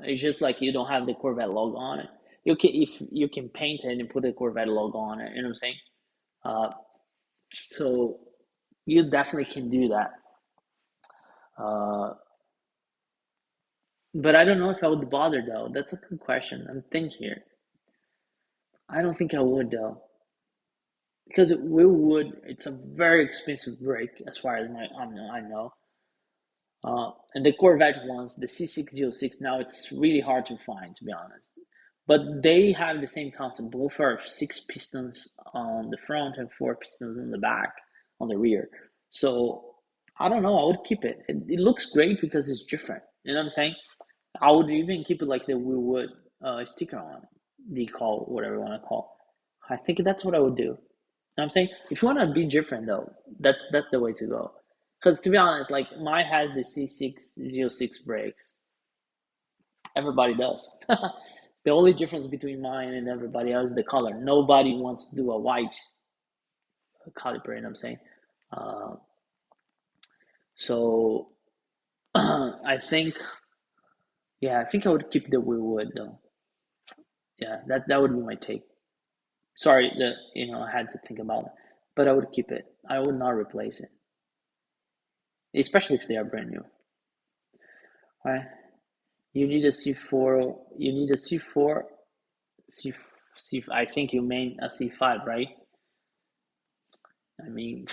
It's just like you don't have the Corvette logo on it. If you can paint it and put the Corvette logo on it. You know what I'm saying? Uh, so you definitely can do that. Uh, but I don't know if I would bother though. That's a good question. I'm thinking here. I don't think I would though, because Willwood, it's a very expensive brake as far as I know. And the Corvette ones, the C606, now it's really hard to find, to be honest. But they have the same concept. Both are six pistons on the front and four pistons in the back, on the rear. So I don't know. I would keep it. It looks great because it's different. You know what I'm saying? I would even keep it like the we would sticker on, decal, whatever you want to call. I think that's what I would do. You know what I'm saying? If you want to be different though, that's the way to go. Because to be honest, like mine has the C606 brakes. Everybody does. The only difference between mine and everybody else is the color. Nobody wants to do a white caliper, you know what I'm saying? Uh, so I think, yeah, I think I would keep the Wood though. Yeah, that would be my take. Sorry that I had to think about it, but I would keep it. I would not replace it, especially if they are brand new. All right, you need a C4. You need a C4. C. I think you mean a C5, right? I mean,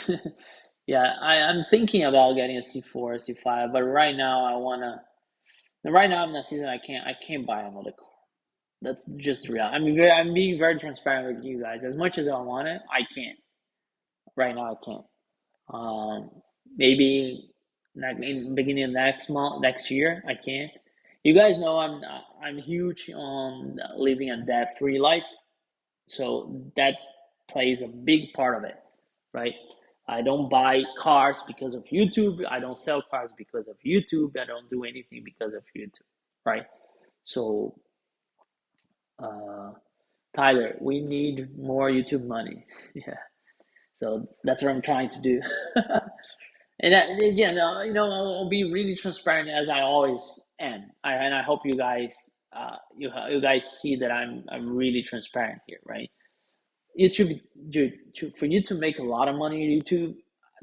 Yeah, I'm thinking about getting a C4, C5, but right now I wanna. Right now in the season, I can't buy another car. That's just real. I mean, I'm being very transparent with you guys. As much as I want it, I can't. Right now, I can't. Um, maybe like in the beginning of next month, next year, I can. You guys know I'm huge on living a debt-free life, so that plays a big part of it, right? I don't buy cars because of YouTube. I don't sell cars because of YouTube. I don't do anything because of YouTube, right? So, uh, Tyler, we need more YouTube money. Yeah, so that's what I'm trying to do. And again, I'll be really transparent as I always am. And I hope you guys see that I'm really transparent here, right? YouTube, dude, for you to make a lot of money on YouTube,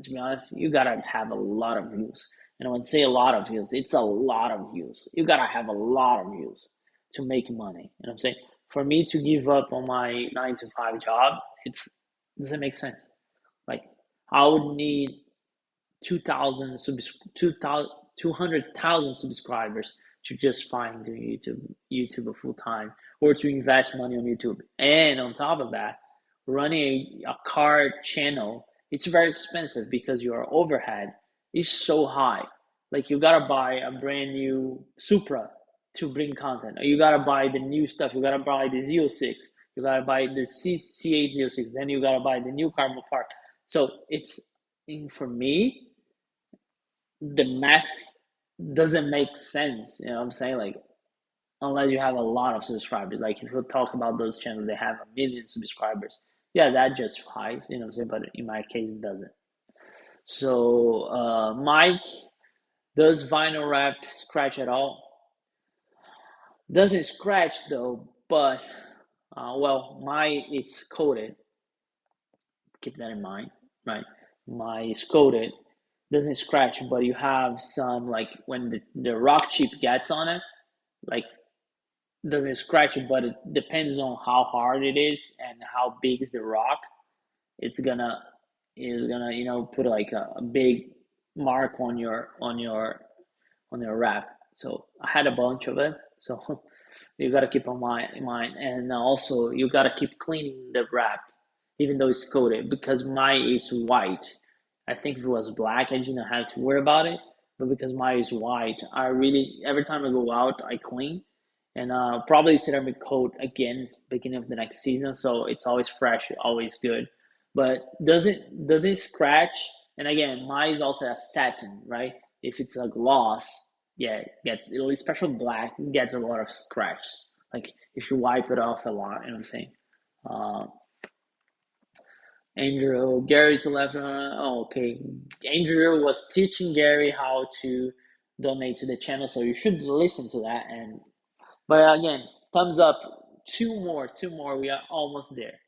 to be honest, you gotta have a lot of views. And when I say a lot of views, it's a lot of views. You gotta have a lot of views to make money. And I'm saying for me to give up on my 9 to 5 job, it doesn't make sense. Like I would need 2,000 200,000 subscribers to just find doing YouTube full time or to invest money on YouTube. And on top of that, running a car channel, it's very expensive because your overhead is so high. Like you gotta buy a brand new Supra to bring content. You gotta buy the new stuff. You gotta buy the Z06. You gotta buy the C806. Then you gotta buy the new carbon fiber. So it's for me, the math doesn't make sense. You know what I'm saying? Like, unless you have a lot of subscribers. Like, if you talk about those channels, they have 1 million subscribers. Yeah, that justifies, you know what I'm saying? But in my case, it doesn't. So, Mike, does vinyl wrap scratch at all? Doesn't scratch though, but well, my it's coated. Keep that in mind, right? My is coated, doesn't scratch, but you have some like when the rock chip gets on it, like doesn't scratch it, but it depends on how hard it is and how big is the rock. It's gonna put like a big mark on your wrap. So I had a bunch of it. So you gotta keep in mind, and also you gotta keep cleaning the wrap, even though it's coated, because mine is white. I think if it was black, I didn't have to worry about it, but because mine is white, I really every time I go out, I clean, and probably ceramic coat again beginning of the next season, so it's always fresh, always good. But doesn't scratch, and again, mine is also a satin, right? If it's a gloss, yeah, it gets especially black gets a lot of scratch. Like if you wipe it off a lot, you know what I'm saying? Uh, Andrew, Gary to left. Oh, okay. Andrew was teaching Gary how to donate to the channel, so you should listen to that. And but again, thumbs up. Two more. We are almost there.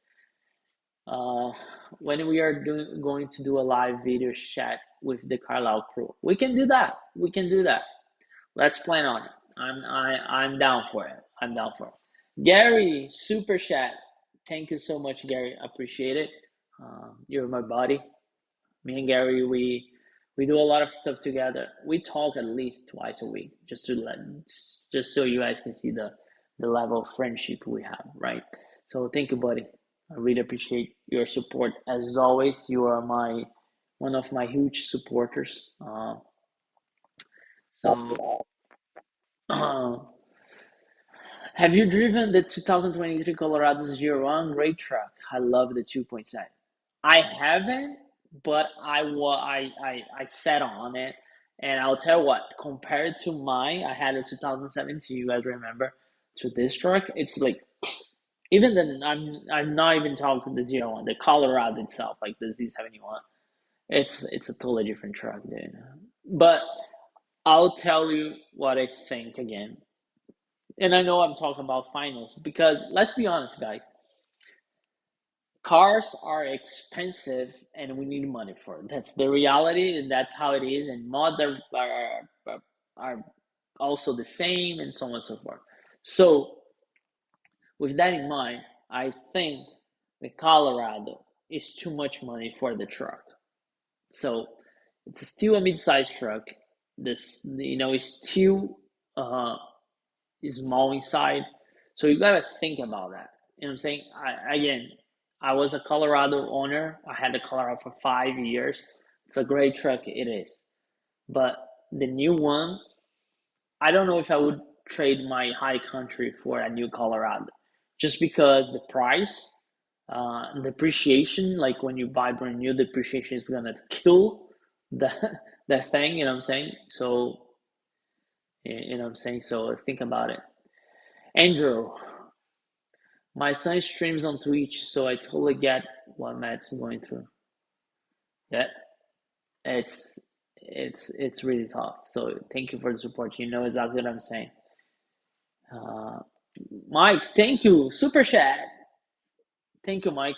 Uh, when we are going to do a live video chat with the Carlisle crew, we can do that. We can do that. Let's plan on it. I'm down for it. I'm down for it. Gary, super chat. Thank you so much, Gary. Appreciate it. You're my buddy. Me and Gary, we do a lot of stuff together. We talk at least twice a week, just so you guys can see the level of friendship we have, right? So thank you, buddy. I really appreciate your support as always. You are one of my huge supporters. So have you driven the 2023 Colorado Zero One? Great truck. I love the 2.7. I haven't, but I sat on it, and I'll tell you what. Compared to mine, I had a 2017. You guys remember? To this truck, it's like even the I'm not even talking the Zero One, the Colorado itself, like the Z71. It's a totally different truck, dude. But I'll tell you what I think again. And I know I'm talking about finance because let's be honest, guys, cars are expensive and we need money for it. That's the reality, and that's how it is. And mods are also the same, and so on and so forth. So, with that in mind, I think the Colorado is too much money for the truck. So it's still a mid-sized truck. This, it's still small inside. So you gotta think about that. You know what I'm saying? I was a Colorado owner. I had the Colorado for 5 years. It's a great truck, it is. But the new one, I don't know if I would trade my high country for a new Colorado, just because the price, depreciation, like when you buy brand new, depreciation is gonna kill the the thing. You know what I'm saying? So you know what I'm saying. So think about it. Andrew, my son streams on Twitch, so I totally get what Matt's going through. Yeah, it's it's really tough. So thank you for the support. You know exactly what I'm saying. Uh, Mike, thank you. Super chat. Thank you, Mike.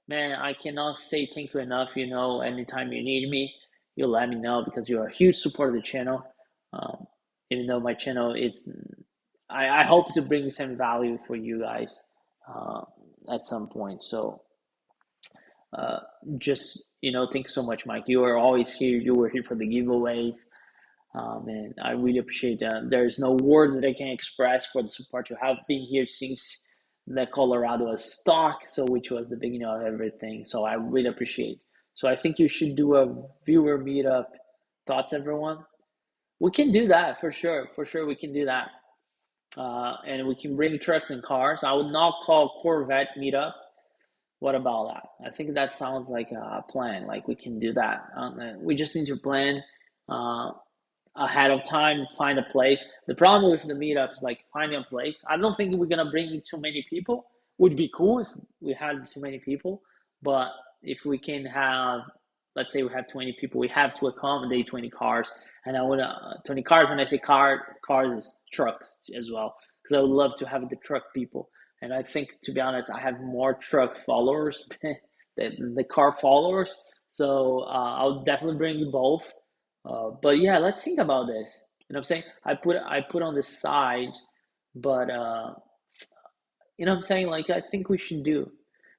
Man, I cannot say thank you enough. Anytime you need me, you let me know because you're a huge supporter of the channel. Um, Even though my channel, I hope to bring some value for you guys uh, at some point. So uh, just, thank you so much, Mike. You are always here. You were here for the giveaways. And I really appreciate that. There's no words that I can express for the support you have been here since the Colorado was stock, so which was the beginning of everything. So I really appreciate. So I think you should do a viewer meetup. Thoughts, everyone? We can do that for sure. For sure, we can do that. And we can bring trucks and cars. I would not call Corvette meetup. What about that? I think that sounds like a plan. Like we can do that. We just need to plan. Uh, Ahead of time, find a place. The problem with the meetup is like finding a place. I don't think we're gonna bring in too many people. Would be cool if we had too many people, but if we can have, let's say we have 20 people, we have to accommodate 20 cars. And I would 20 cars. When I say cars is trucks as well, because I would love to have the truck people. And I think, to be honest, I have more truck followers than the car followers. So I'll definitely bring both. But yeah, let's think about this. You know what I'm saying? I put on the side, but you know what I'm saying? Like I think we should do.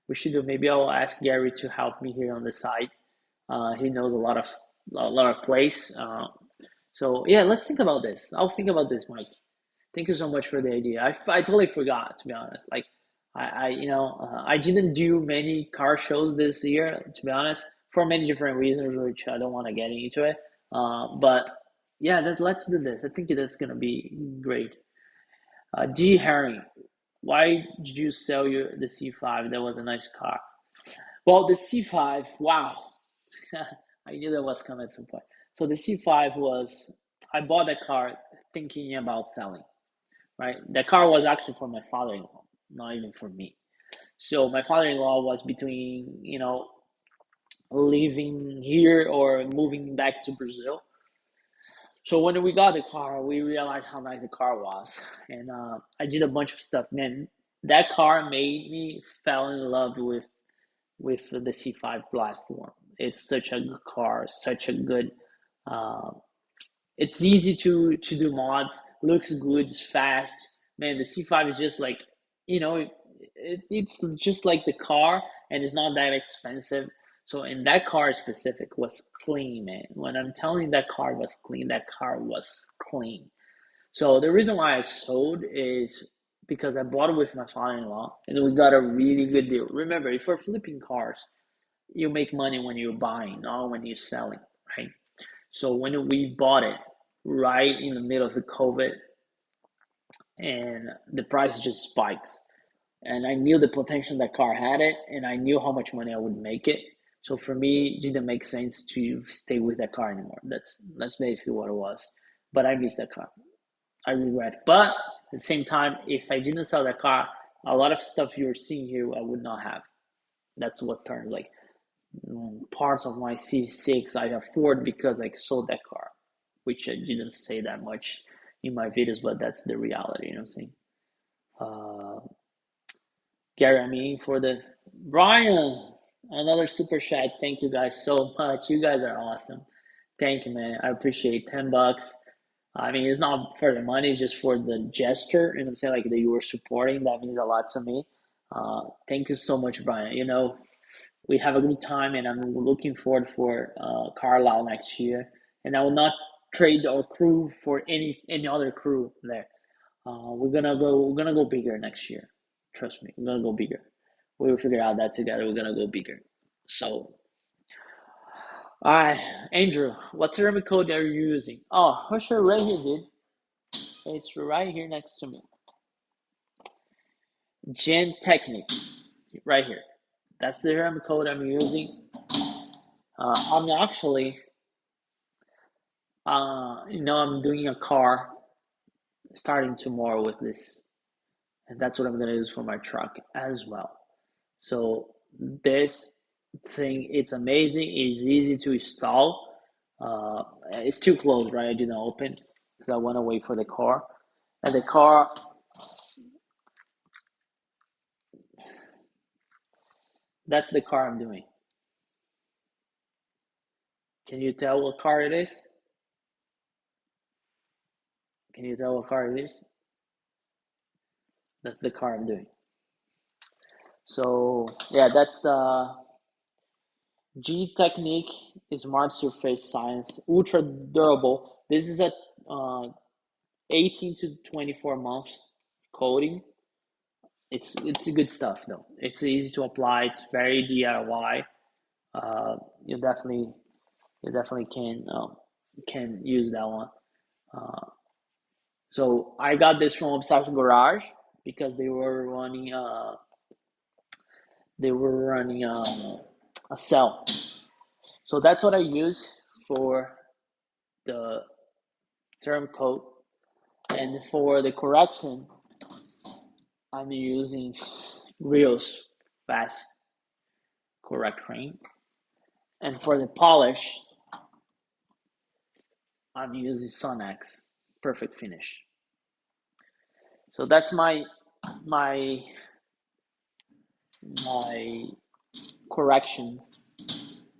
Maybe I'll ask Gary to help me here on the side. He knows a lot of place. So yeah, let's think about this. I'll think about this, Mike. Thank you so much for the idea. I totally forgot, to be honest. Like I didn't do many car shows this year, to be honest, for many different reasons, which I don't want to get into it. But yeah, let's do this. I think that's gonna be great. G Herring, why did you sell the C5? That was a nice car. Well, the C5, wow, I knew that was coming at some point. So the C5 was, I bought that car thinking about selling, right? The car was actually for my father-in-law, not even for me. So my father-in-law was between, living here or moving back to Brazil. So when we got the car, we realized how nice the car was, and I did a bunch of stuff. Man, that car made me fell in love with the C5 platform. It's such a good car, such a good. Uh, it's easy to do mods. Looks good, it's fast. Man, the C5 is just like, it's just like the car, and it's not that expensive. So, in that car specific was clean, man. When I'm telling you that car was clean, that car was clean. So the reason why I sold is because I bought it with my father-in-law, and we got a really good deal. Remember, if you're flipping cars, you make money when you're buying, not when you're selling, right? So when we bought it right in the middle of the COVID, and the price just spikes, and I knew the potential that car had it, and I knew how much money I would make it. So for me, it didn't make sense to stay with that car anymore. That's basically what it was. But I missed that car. I regret. But at the same time, if I didn't sell that car, a lot of stuff you're seeing here, I would not have. That's what turned like parts of my C6 I afford because I sold that car, which I didn't say that much in my videos, but that's the reality. You know what I'm saying? Uh, Gary, I mean, for the Brian, another super chat. Thank you guys so much. You guys are awesome. Thank you, man. I appreciate $10. I mean, it's not for the money; it's just for the gesture. And I'm saying like that you were supporting. That means a lot to me. Thank you so much, Brian. we have a good time, and I'm looking forward for Carlisle next year. And I will not trade our crew for any other crew there. We're gonna go bigger next year. Trust me, we're gonna go bigger. We will figure out that together. We're gonna go bigger. So, all right, Andrew, what ceramic code are you using? Oh, for sure, right here, dude. It's right here next to me. Gen Technique, right here. That's the ceramic code I'm using. I'm actually, I'm doing a car starting tomorrow with this, and that's what I'm gonna use for my truck as well. So this thing, it's amazing. It's easy to install. It's too close, right? I didn't open because I want to wait for the car. And the car, that's the car I'm doing. Can you tell what car it is? Can you tell what car it is? That's the car I'm doing. So yeah, that's the G Technique Smart Surface Science Ultra Durable. This is a 18 to 24 months coating. It's good stuff though. It's easy to apply. It's very DIY. Uh, you definitely you definitely can use that one. Uh, so I got this from Obsessed Garage because they were running a sale. So that's what I use for the term coat, and for the correction, I'm using Rio's Fast Correct Cream. And for the polish, I'm using Sonex Perfect Finish. So that's my my correction,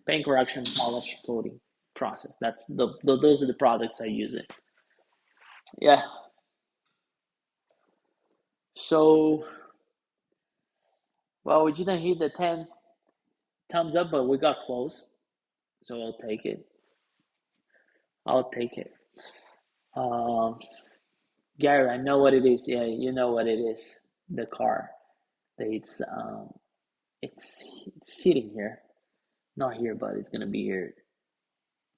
paint correction, polish, coating process. Those are the products I use it. Yeah. So well, we didn't hit the 10 thumbs up, but we got close. So I'll take it. I'll take it. Um, Gary, I know what it is. Yeah, you know what it is. The car. It's it's sitting here, not here, but it's gonna be here.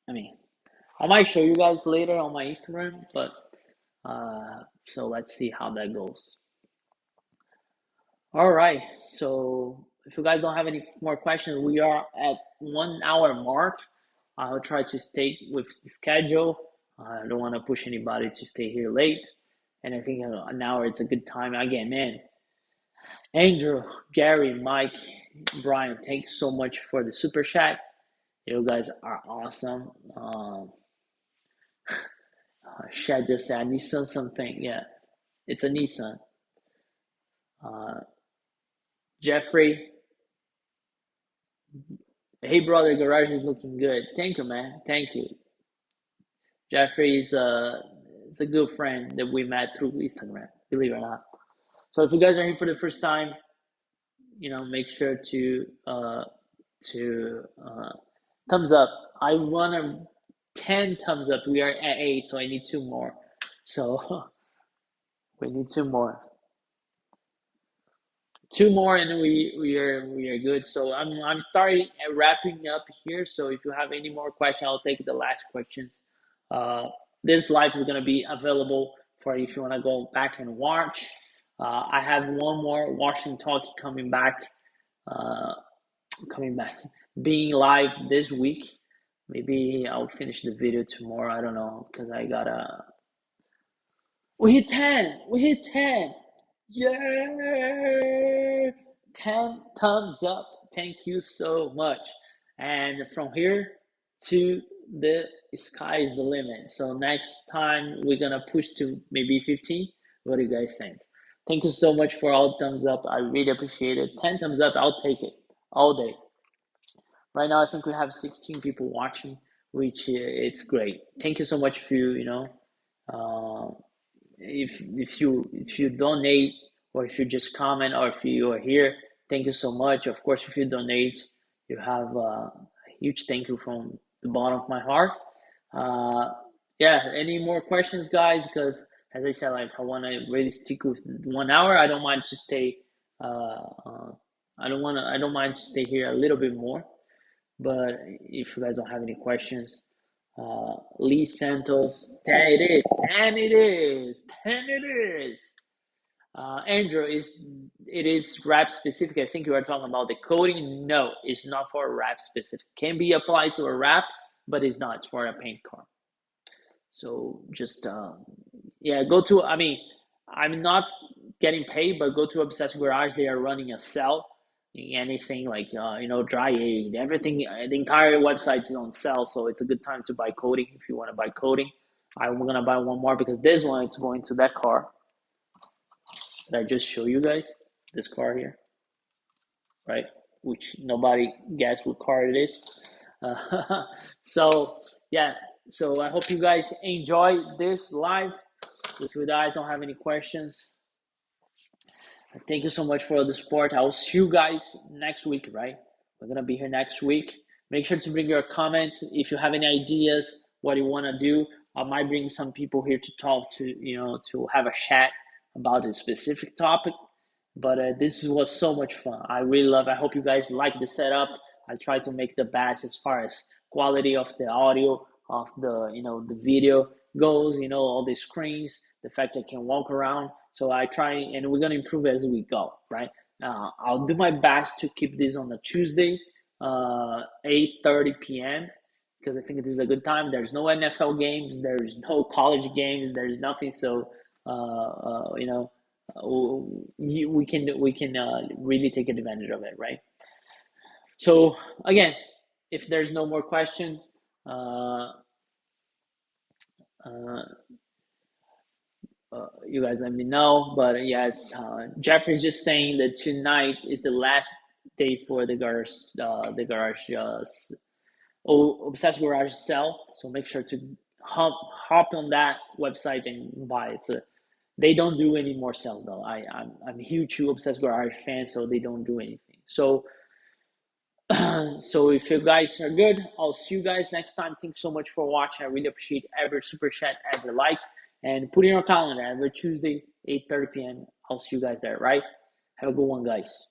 I mean, I might show you guys later on my Instagram, but so let's see how that goes. All right. So if you guys don't have any more questions, we are at 1 hour mark. I'll try to stay with the schedule. I don't want to push anybody to stay here late. And I think an hour it's a good time. Again, man, Andrew, Gary, Mike, Brian, thanks so much for the super chat. You guys are awesome. Shad just said Nissan something. Yeah, it's a Nissan. Uh, Jeffrey, hey brother, garage is looking good. Thank you, man. Thank you. Jeffrey is a good friend that we met through Instagram. Believe it or not. So if you guys are here for the first time, make sure to thumbs up. I want a 10 thumbs up. We are at 8, so I need 2 more. So we need 2 more. 2 more, and we are good. So I'm starting wrapping up here. So if you have any more questions, I'll take the last questions. Uh, this live is gonna be available for if you wanna go back and watch. I have one more Washington talk uh, coming back, being live this week. Maybe I'll finish the video tomorrow. I don't know because I gotta. We hit 10. We hit 10. Yeah. 10 thumbs up. Thank you so much. And from here to the sky is the limit. So next time we're gonna push to maybe 15. What do you guys think? Thank you so much for all thumbs up. I really appreciate it. 10 thumbs up, I'll take it all day. Right now, I think we have 16 people watching, which it's great. Thank you so much for uh, if you donate, or if you just comment, or if you are here, thank you so much. Of course, if you donate, you have a huge thank you from the bottom of my heart. Yeah, any more questions, guys? Because as I said, like I want to really stick with 1 hour. I don't mind to stay. I don't want to. I don't mind to stay here a little bit more. But if you guys don't have any questions, Lee Santos, 10 it is, 10 it is, 10 it is. Andrew, it is rap specific? I think you are talking about the coding. No, it's not for a rap specific. Can be applied to a rap, but it's not. It's for a paint car. So just yeah, go to. I mean, I'm not getting paid, but go to Obsessed Garage. They are running a sale. Anything like dry aid, everything. The entire website is on sale, so it's a good time to buy coding if you want to buy coding. I'm gonna buy one more because this one it's going to that car that I just show you guys. This car here, right? Which nobody gets what car it is. So yeah, so I hope you guys enjoy this live. If you guys don't have any questions, thank you so much for the support. I will see you guys next week, right? We're gonna be here next week. Make sure to bring your comments. If you have any ideas, what you want to do, I might bring some people here to talk to, to have a chat about a specific topic. But this was so much fun. I really love it. I hope you guys like the setup. I try to make the best as far as quality of the audio, of the video goes, all the screens, the fact I can walk around. So I try, and we're gonna improve as we go, right? I'll do my best to keep this on a Tuesday, 8:30 p.m. because I think this is a good time. There's no NFL games, there's no college games, there's nothing. So we can really take advantage of it, right? So again, if there's no more question, uh, uh, you guys let me know. But yes, Jeffrey's just saying that tonight is the last day for Obsessed Garage sell. So make sure to hop on that website and buy it. So they don't do any more sales though. I'm a huge Obsessed Garage fan, so they don't do anything. So so if you guys are good, I'll see you guys next time. Thanks so much for watching. I really appreciate every super chat, every like, and put in your calendar every Tuesday, 8:30 p.m. I'll see you guys there, right? Have a good one, guys.